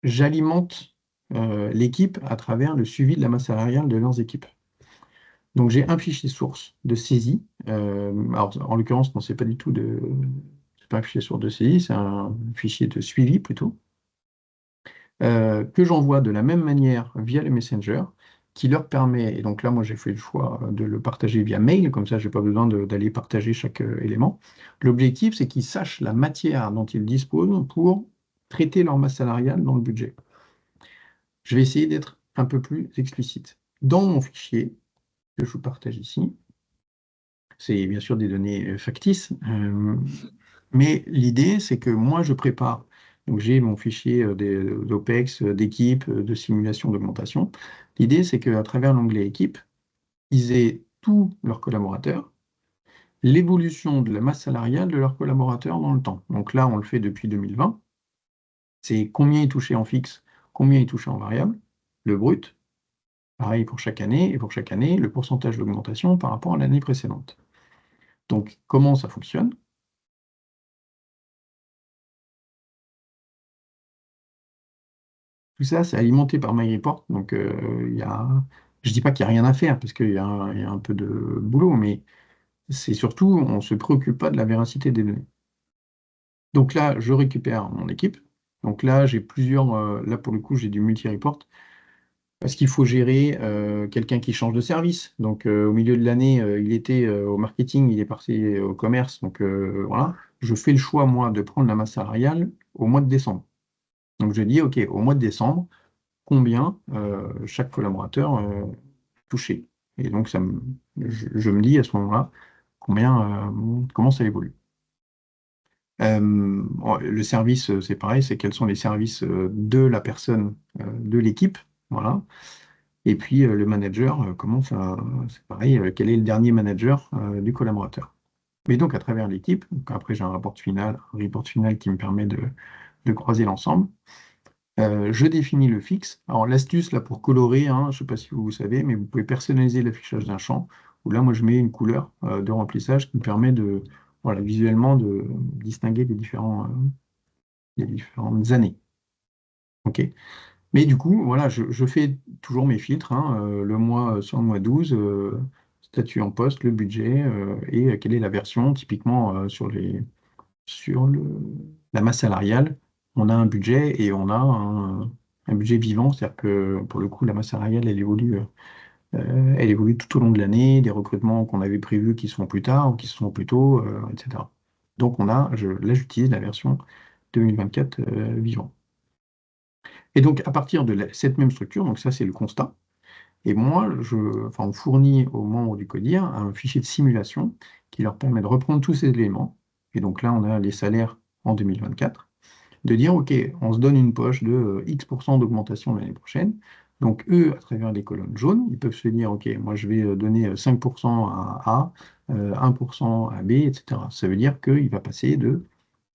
j'alimente l'équipe à travers le suivi de la masse salariale de leurs équipes. Donc j'ai un fichier source de saisie. Alors en l'occurrence, non, c'est pas du tout c'est pas un fichier source de saisie, c'est un fichier de suivi plutôt, que j'envoie de la même manière via le Messenger, qui leur permet, et donc là moi j'ai fait le choix de le partager via mail, comme ça j'ai pas besoin d'aller partager chaque élément. L'objectif, c'est qu'ils sachent la matière dont ils disposent pour traiter leur masse salariale dans le budget. Je vais essayer d'être un peu plus explicite. Dans mon fichier que je vous partage ici, c'est bien sûr des données factices, mais l'idée, c'est que moi, je prépare. Donc, j'ai mon fichier d'OPEX, d'équipe, de simulation d'augmentation. L'idée, c'est qu'à travers l'onglet équipe, ils aient tous leurs collaborateurs, l'évolution de la masse salariale de leurs collaborateurs dans le temps. Donc là, on le fait depuis 2020. C'est combien ils touchaient en fixe, combien ils touchaient en variable, le brut. Pareil pour chaque année, et pour chaque année, le pourcentage d'augmentation par rapport à l'année précédente. Donc, comment ça fonctionne? Tout ça, c'est alimenté par MyReport. Donc, je ne dis pas qu'il n'y a rien à faire, parce qu'il y a un peu de boulot, mais c'est surtout, on ne se préoccupe pas de la véracité des données. Donc là, je récupère mon équipe. Donc là, j'ai là pour le coup, j'ai du multi-report. Parce qu'il faut gérer quelqu'un qui change de service. Donc, au milieu de l'année, il était au marketing, il est passé au commerce. Donc, voilà. Je fais le choix, moi, de prendre la masse salariale au mois de décembre. Donc, je dis, OK, au mois de décembre, combien chaque collaborateur touchait. Et donc, je me dis à ce moment-là comment ça évolue. Le service, c'est pareil, c'est quels sont les services de la personne, de l'équipe. Voilà. Et puis le manager, c'est pareil, quel est le dernier manager du collaborateur. Mais donc à travers l'équipe, après j'ai un report final qui me permet de croiser l'ensemble. Je définis le fixe. Alors l'astuce là pour colorer, hein, je ne sais pas si vous savez, mais vous pouvez personnaliser l'affichage d'un champ, où là moi je mets une couleur de remplissage qui me permet visuellement de distinguer les différentes années. OK. Mais du coup, voilà, je fais toujours mes filtres, hein, sur le mois 12, statut en poste, le budget, et quelle est la version, typiquement sur la masse salariale, on a un budget et on a un budget vivant, c'est-à-dire que pour le coup, la masse salariale, elle évolue tout au long de l'année, des recrutements qu'on avait prévus qui se font plus tard ou qui se font plus tôt, etc. Donc là, j'utilise la version 2024 vivant. Et donc, à partir de cette même structure, donc ça, c'est le constat. Et moi, on fournit aux membres du CODIR un fichier de simulation qui leur permet de reprendre tous ces éléments. Et donc là, on a les salaires en 2024. De dire, OK, on se donne une poche de X% d'augmentation l'année prochaine. Donc, eux, à travers les colonnes jaunes, ils peuvent se dire, OK, moi, je vais donner 5% à A, 1% à B, etc. Ça veut dire qu'il va passer de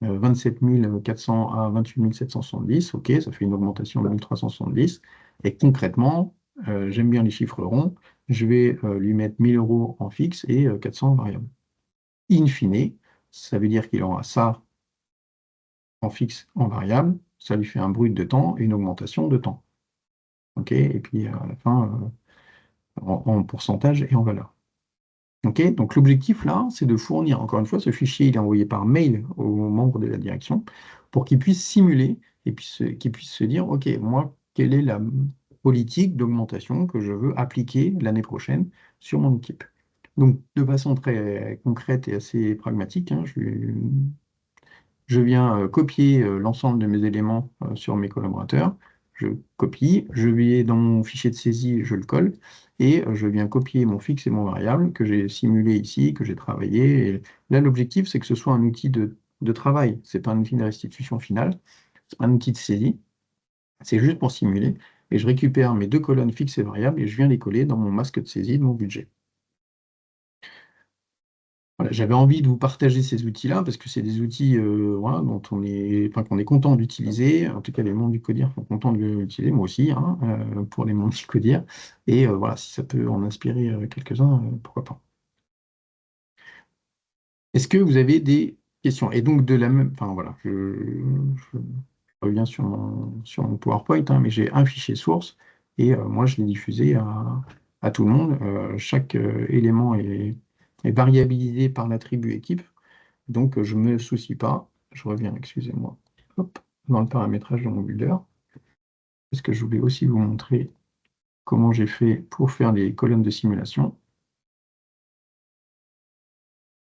27 400 à 28 770, ok, ça fait une augmentation de 1370. Et concrètement, j'aime bien les chiffres ronds, je vais lui mettre 1000 € en fixe et 400 en variable. In fine, ça veut dire qu'il aura ça en fixe, en variable, ça lui fait un brut de temps et une augmentation de temps. OK? Et puis à la fin, en pourcentage et en valeur. OK? Donc l'objectif là, c'est de fournir, encore une fois, ce fichier, il est envoyé par mail aux membres de la direction pour qu'ils puissent simuler et puis qu'ils puissent se dire, OK, moi, quelle est la politique d'augmentation que je veux appliquer l'année prochaine sur mon équipe? Donc, de façon très concrète et assez pragmatique, hein, je viens copier l'ensemble de mes éléments sur mes collaborateurs. Je copie, je vais dans mon fichier de saisie, je le colle, et je viens copier mon fixe et mon variable que j'ai simulé ici, que j'ai travaillé. Et là, l'objectif, c'est que ce soit un outil de travail. Ce n'est pas un outil de restitution finale, ce n'est pas un outil de saisie. C'est juste pour simuler. Et je récupère mes deux colonnes fixes et variables et je viens les coller dans mon masque de saisie de mon budget. Voilà, j'avais envie de vous partager ces outils-là parce que c'est des outils voilà, dont qu'on est content d'utiliser. En tout cas, les membres du CODIR sont contents de l'utiliser, moi aussi, hein, pour les membres du CODIR. Et voilà, si ça peut en inspirer quelques-uns, pourquoi pas. Est-ce que vous avez des questions? Et donc, de la même. Enfin, voilà, je reviens sur mon PowerPoint, hein, mais j'ai un fichier source et moi, je l'ai diffusé à tout le monde. Chaque élément est variabilisé par l'attribut équipe. Donc, je ne me soucie pas. Je reviens, excusez-moi, hop, dans le paramétrage de mon builder. Parce que je voulais aussi vous montrer comment j'ai fait pour faire les colonnes de simulation.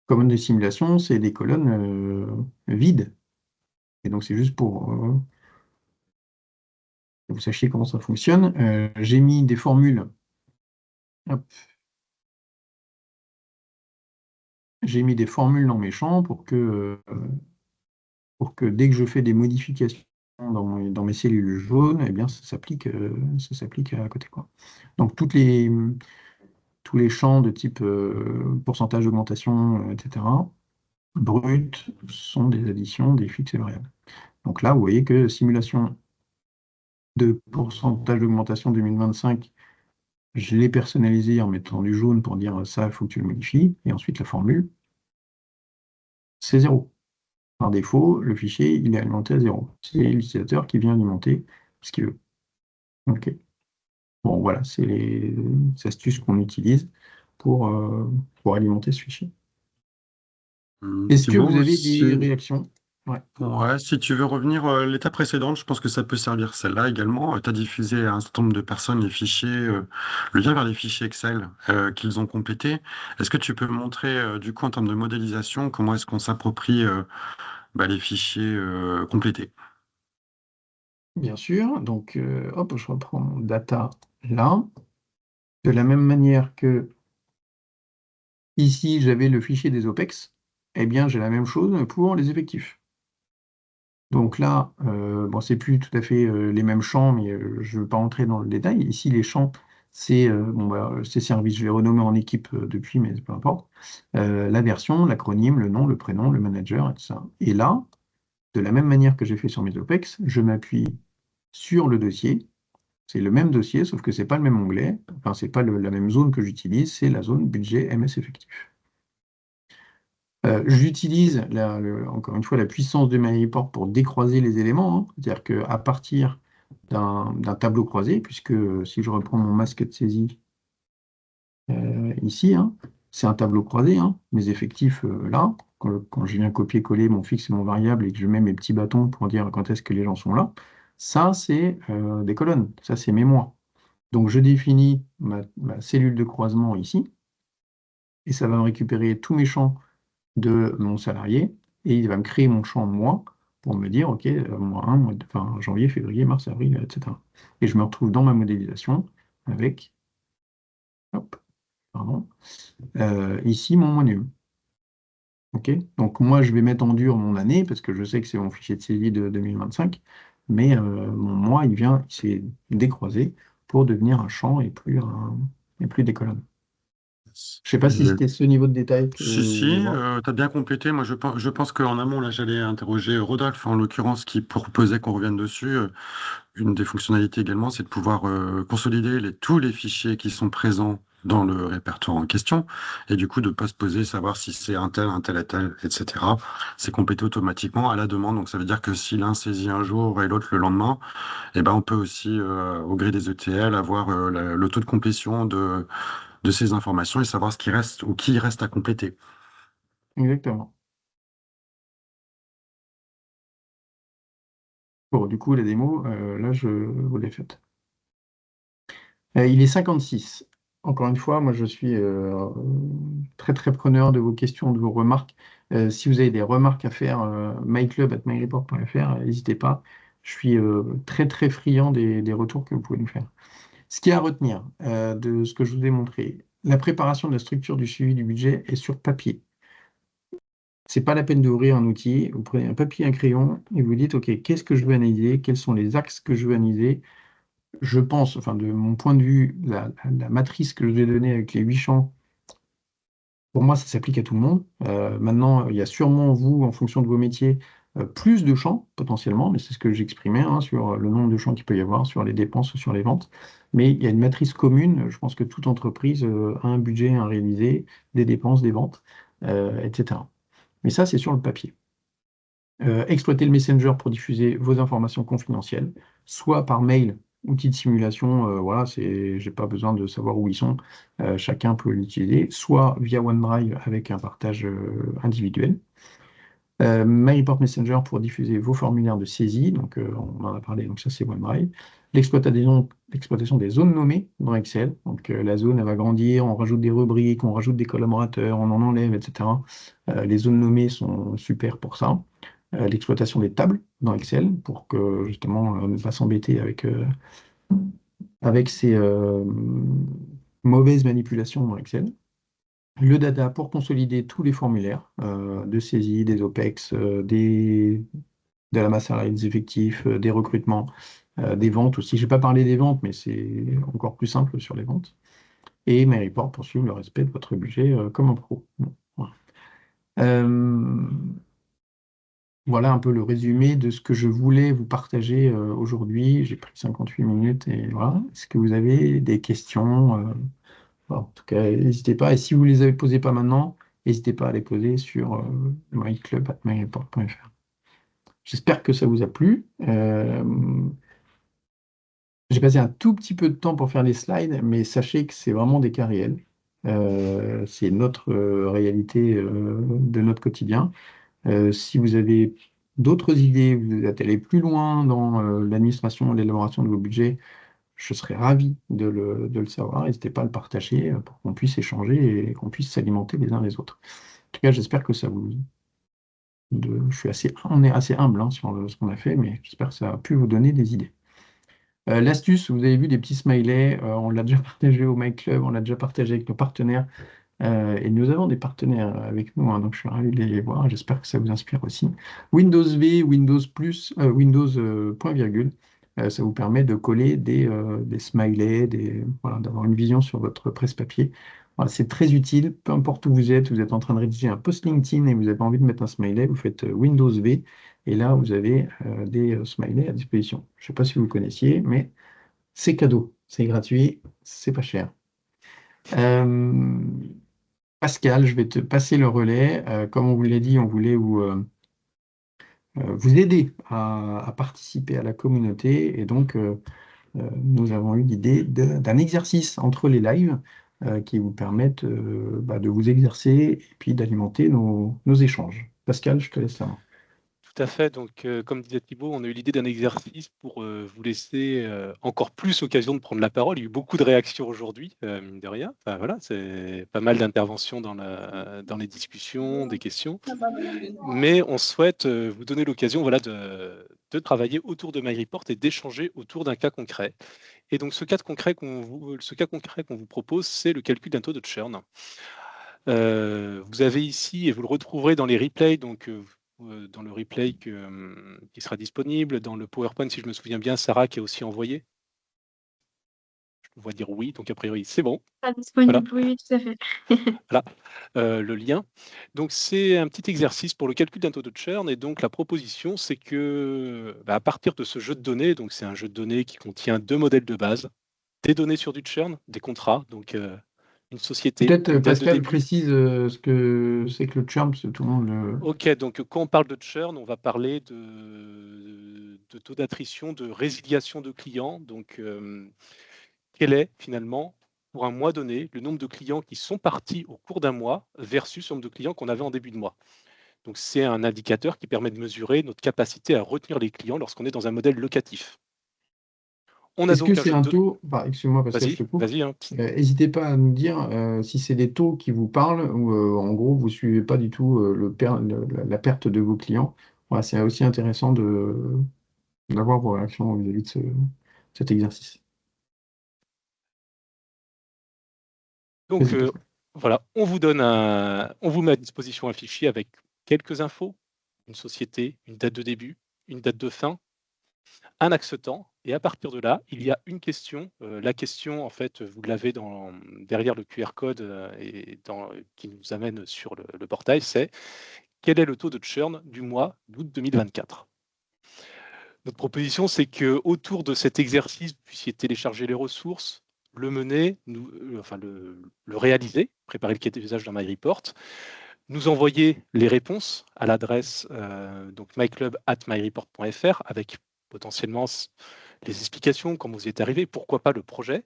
Colonnes de simulation, c'est des colonnes vides. Et donc, c'est juste pour que vous sachiez comment ça fonctionne. J'ai mis des formules. Hop. J'ai mis des formules dans mes champs pour que dès que je fais des modifications dans mes cellules jaunes, eh bien, ça s'applique à côté, quoi. Donc, tous les champs de type pourcentage d'augmentation, etc., brut, sont des additions des fixes et variables. Donc là, vous voyez que simulation de pourcentage d'augmentation 2025, je l'ai personnalisé en mettant du jaune pour dire ça, il faut que tu le modifies. Et ensuite, la formule, c'est 0. Par défaut, le fichier, il est alimenté à 0. C'est l'utilisateur qui vient alimenter ce qu'il veut. OK. Bon, voilà, c'est les astuces qu'on utilise pour alimenter ce fichier. Est-ce que Thibaut, vous avez des réactions? Ouais. Ouais, si tu veux revenir à l'étape précédente, je pense que ça peut servir celle-là également. Tu as diffusé à un certain nombre de personnes les fichiers, le lien vers les fichiers Excel qu'ils ont complétés. Est-ce que tu peux montrer, du coup, en termes de modélisation, comment est-ce qu'on s'approprie les fichiers complétés? Bien sûr. Donc, hop, je reprends mon data là. De la même manière que ici, j'avais le fichier des OPEX, eh bien, j'ai la même chose pour les effectifs. Donc là, bon, c'est plus tout à fait les mêmes champs, mais je ne veux pas entrer dans le détail. Ici, les champs, c'est ces services, je vais renommer en équipe depuis, mais peu importe. La version, l'acronyme, le nom, le prénom, le manager, et tout ça. Et là, de la même manière que j'ai fait sur mes OPEX, je m'appuie sur le dossier. C'est le même dossier, sauf que ce n'est pas le même onglet. Enfin, ce n'est pas la même zone que j'utilise, c'est la zone budget MS effectif. J'utilise, encore une fois, la puissance de MyReport pour décroiser les éléments. Hein. C'est-à-dire qu'à partir d'un tableau croisé, puisque si je reprends mon masque de saisie ici, hein, c'est un tableau croisé. Hein. Mes effectifs là, quand je viens copier-coller mon fixe et mon variable et que je mets mes petits bâtons pour dire quand est-ce que les gens sont là, ça, c'est des colonnes. Ça, c'est mes mois. Donc, je définis ma cellule de croisement ici, et ça va me récupérer tous mes champs de mon salarié, et il va me créer mon champ mois pour me dire, OK, mois 1, enfin, janvier, février, mars, avril, etc. Et je me retrouve dans ma modélisation avec, hop, pardon, ici mon mois num. OK? Donc moi, je vais mettre en dur mon année, parce que je sais que c'est mon fichier de saisie de 2025, mais mon mois, il s'est décroisé pour devenir un champ et plus des colonnes. Je ne sais pas si c'était ce niveau de détail que Si, tu as bien complété. Moi, je pense qu'en amont, là, j'allais interroger Rodolphe, en l'occurrence, qui proposait qu'on revienne dessus. Une des fonctionnalités également, c'est de pouvoir consolider tous les fichiers qui sont présents dans le répertoire en question, et du coup de pas se poser, savoir si c'est un tel, etc. C'est complété automatiquement à la demande, donc ça veut dire que si l'un saisit un jour et l'autre le lendemain, eh ben on peut aussi, au gré des ETL, avoir le taux de complétion de ces informations et savoir ce qui reste ou qui reste à compléter. Exactement. Bon, du coup, la démo, là, je vous l'ai faite. Il est 56. Encore une fois, moi, je suis très, très preneur de vos questions, de vos remarques. Si vous avez des remarques à faire, myclub@myreport.fr, n'hésitez pas. Je suis très, très friand des retours que vous pouvez nous faire. Ce qu'il y a à retenir de ce que je vous ai montré, la préparation de la structure du suivi du budget est sur papier. C'est pas la peine d'ouvrir un outil. Vous prenez un papier, un crayon et vous dites, OK, qu'est-ce que je veux analyser? Quels sont les axes que je veux analyser? Je pense, enfin, de mon point de vue, la matrice que je vais donner avec les 8 champs, pour moi, ça s'applique à tout le monde. Maintenant, il y a sûrement, vous, en fonction de vos métiers, plus de champs potentiellement, mais c'est ce que j'exprimais hein, sur le nombre de champs qu'il peut y avoir, sur les dépenses, sur les ventes. Mais il y a une matrice commune. Je pense que toute entreprise a un budget à réaliser, des dépenses, des ventes, etc. Mais ça, c'est sur le papier. Exploiter le Messenger pour diffuser vos informations confidentielles, soit par mail, outil de simulation, voilà, j'ai pas besoin de savoir où ils sont, chacun peut l'utiliser, soit via OneDrive avec un partage individuel. MyReport Messenger pour diffuser vos formulaires de saisie, donc on en a parlé, donc ça c'est OneDrive. L'exploitation des zones nommées dans Excel, donc la zone elle va grandir, on rajoute des rubriques, on rajoute des collaborateurs, on en enlève, etc. Les zones nommées sont super pour ça. L'exploitation des tables dans Excel pour que justement ne pas s'embêter avec ces mauvaises manipulations dans Excel. Le data pour consolider tous les formulaires de saisie, des OPEX, de la masse salariale des effectifs, des recrutements, des ventes aussi. Je n'ai pas parlé des ventes, mais c'est encore plus simple sur les ventes. Et MyReport pour suivre le respect de votre budget comme un pro. Bon, voilà. Voilà un peu le résumé de ce que je voulais vous partager aujourd'hui. J'ai pris 58 minutes et voilà. Est-ce que vous avez des questions? En tout cas, n'hésitez pas. Et si vous ne les avez posées pas maintenant, n'hésitez pas à les poser sur myclub@myreport.fr. J'espère que ça vous a plu. J'ai passé un tout petit peu de temps pour faire les slides, mais sachez que c'est vraiment des cas réels. C'est notre réalité de notre quotidien. Si vous avez d'autres idées, vous êtes allé plus loin dans l'administration et l'élaboration de vos budgets, je serais ravi de le savoir. N'hésitez pas à le partager pour qu'on puisse échanger et qu'on puisse s'alimenter les uns les autres. En tout cas, j'espère que ça vous... on est assez humble hein, sur ce qu'on a fait, mais j'espère que ça a pu vous donner des idées. L'astuce, vous avez vu des petits smileys, on l'a déjà partagé au MyClub, on l'a déjà partagé avec nos partenaires. Et nous avons des partenaires avec nous, hein, donc je suis ravi de les voir. J'espère que ça vous inspire aussi. Windows V, Windows plus, Windows point virgule, ça vous permet de coller des smileys, voilà, d'avoir une vision sur votre presse-papier. Voilà, c'est très utile, peu importe où vous êtes en train de rédiger un post LinkedIn et vous avez envie de mettre un smiley, vous faites Windows V et là vous avez des smileys à disposition. Je ne sais pas si vous le connaissiez, mais c'est cadeau, c'est gratuit, c'est pas cher. Pascal, je vais te passer le relais. Comme on vous l'a dit, on voulait vous aider à participer à la communauté. Et donc, nous avons eu l'idée d'un exercice entre les lives qui vous permettent de vous exercer et puis d'alimenter nos échanges. Pascal, je te laisse la main. Tout à fait. Donc, comme disait Thibaut, on a eu l'idée d'un exercice pour vous laisser encore plus l'occasion de prendre la parole. Il y a eu beaucoup de réactions aujourd'hui, mine de rien. Enfin, voilà, c'est pas mal d'interventions dans les discussions, des questions. Mais on souhaite vous donner l'occasion voilà, de travailler autour de MyReport et d'échanger autour d'un cas concret. Et donc, ce cas concret qu'on vous propose, c'est le calcul d'un taux de churn. Vous avez ici, et vous le retrouverez dans les replays, donc dans le replay qui sera disponible, dans le PowerPoint, si je me souviens bien, Sarah qui a aussi envoyé. Je vois dire oui, donc a priori c'est bon. Pas disponible, voilà. Oui, tout à fait. Voilà, le lien. Donc c'est un petit exercice pour le calcul d'un taux de churn, et donc la proposition, c'est que à partir de ce jeu de données, donc c'est un jeu de données qui contient 2 modèles de base, des données sur du churn, des contrats, donc une société, Peut-être, une date de Pascal, début. précise ce que c'est que le churn, parce que tout le monde le... Ok, donc quand on parle de churn, on va parler de taux d'attrition, de résiliation de clients. Donc, quel est finalement, pour un mois donné, le nombre de clients qui sont partis au cours d'un mois versus le nombre de clients qu'on avait en début de mois. Donc, c'est un indicateur qui permet de mesurer notre capacité à retenir les clients lorsqu'on est dans un modèle locatif. On a Est-ce que donc un c'est jeu un de... taux, excuse-moi Pascal, je te coupe, Vas-y, hein. n'hésitez pas à nous dire si c'est des taux qui vous parlent ou en gros vous suivez pas du tout la perte de vos clients. Voilà, c'est aussi intéressant d'avoir vos réactions vis-à-vis de cet exercice. Donc, Vas-y, Pascal. voilà, on vous met à disposition un fichier avec quelques infos, une société, une date de début, une date de fin, un axe temps, et à partir de là, il y a une question. La question, en fait, vous l'avez derrière le QR code qui nous amène sur le portail, c'est quel est le taux de churn du mois d'août 2024 ? Notre proposition, c'est que autour de cet exercice, vous puissiez télécharger les ressources, le mener, le réaliser, préparer le cahier d'usage dans MyReport, nous envoyer les réponses à l'adresse donc myclub@myreport.fr avec potentiellement les explications, comment vous y êtes arrivé, pourquoi pas le projet,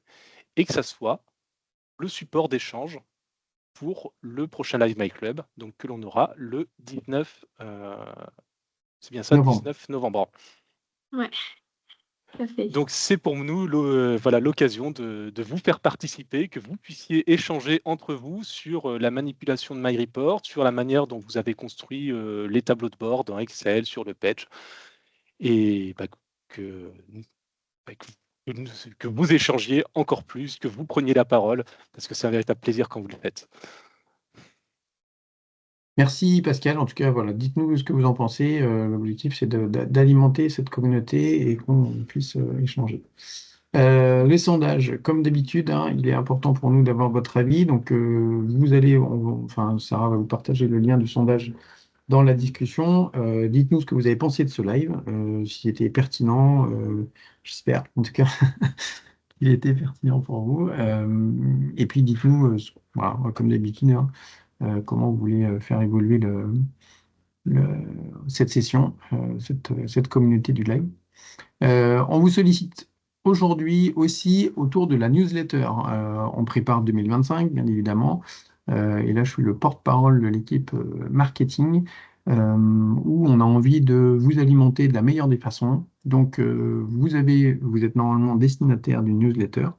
et que ça soit le support d'échange pour le prochain Live MyClub, donc que l'on aura le 19, c'est bien ça, Novembre. 19 novembre. Ouais, tout à fait. Donc c'est pour nous l'occasion de vous faire participer, que vous puissiez échanger entre vous sur la manipulation de MyReport, sur la manière dont vous avez construit les tableaux de bord dans Excel, sur le Page, et que vous échangiez encore plus, que vous preniez la parole, parce que c'est un véritable plaisir quand vous le faites. Merci Pascal, en tout cas, voilà, dites-nous ce que vous en pensez. L'objectif, c'est d'alimenter cette communauté et qu'on puisse échanger. Les sondages, comme d'habitude, hein, il est important pour nous d'avoir votre avis. Donc, vous allez, Sarah va vous partager le lien du sondage dans la discussion. Dites-nous ce que vous avez pensé de ce live, s'il était pertinent. J'espère, en tout cas, qu'il était pertinent pour vous. Et puis, dites-nous, voilà, comme d'habitude, hein, comment vous voulez faire évoluer cette session, cette communauté du live. On vous sollicite aujourd'hui aussi autour de la newsletter. On prépare 2025, bien évidemment. Et là, je suis le porte-parole de l'équipe marketing, où on a envie de vous alimenter de la meilleure des façons. Donc, vous êtes normalement destinataire d'une newsletter.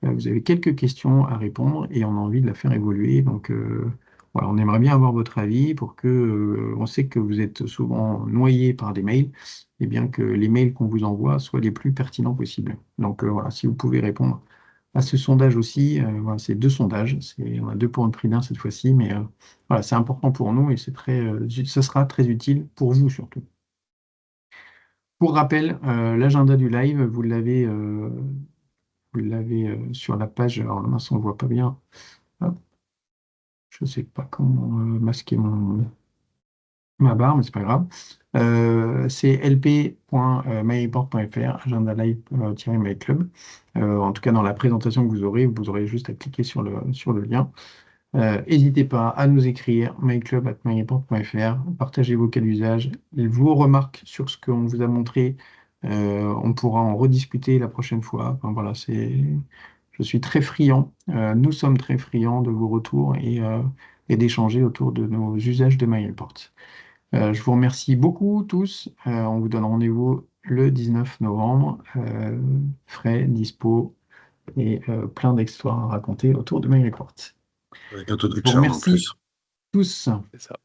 Vous avez quelques questions à répondre et on a envie de la faire évoluer. Donc, voilà, on aimerait bien avoir votre avis pour que, on sait que vous êtes souvent noyé par des mails, et bien que les mails qu'on vous envoie soient les plus pertinents possibles. Donc, voilà, si vous pouvez répondre à ce sondage aussi, voilà, c'est 2 sondages, on a 2 pour le prix d'un cette fois-ci, mais voilà, c'est important pour nous et ce sera très utile pour vous surtout. Pour rappel, l'agenda du live, vous l'avez sur la page. Alors là, on ne voit pas bien. Hop. Je ne sais pas comment masquer ma barre, mais c'est pas grave. C'est lp.myreport.fr, agenda live-myclub. En tout cas, dans la présentation que vous aurez juste à cliquer sur le lien. N'hésitez pas à nous écrire myclub@myreport.fr, partagez vos cas d'usage, vos remarques sur ce qu'on vous a montré. On pourra en rediscuter la prochaine fois. Enfin, voilà, je suis très friand, nous sommes très friands de vos retours et d'échanger autour de nos usages de MyReport. Je vous remercie beaucoup tous. On vous donne rendez-vous le 19 novembre, frais, dispo et plein d'histoires à raconter autour de MyReport. Avec un taux de Je vous churn en remercie plus. tous. C'est ça.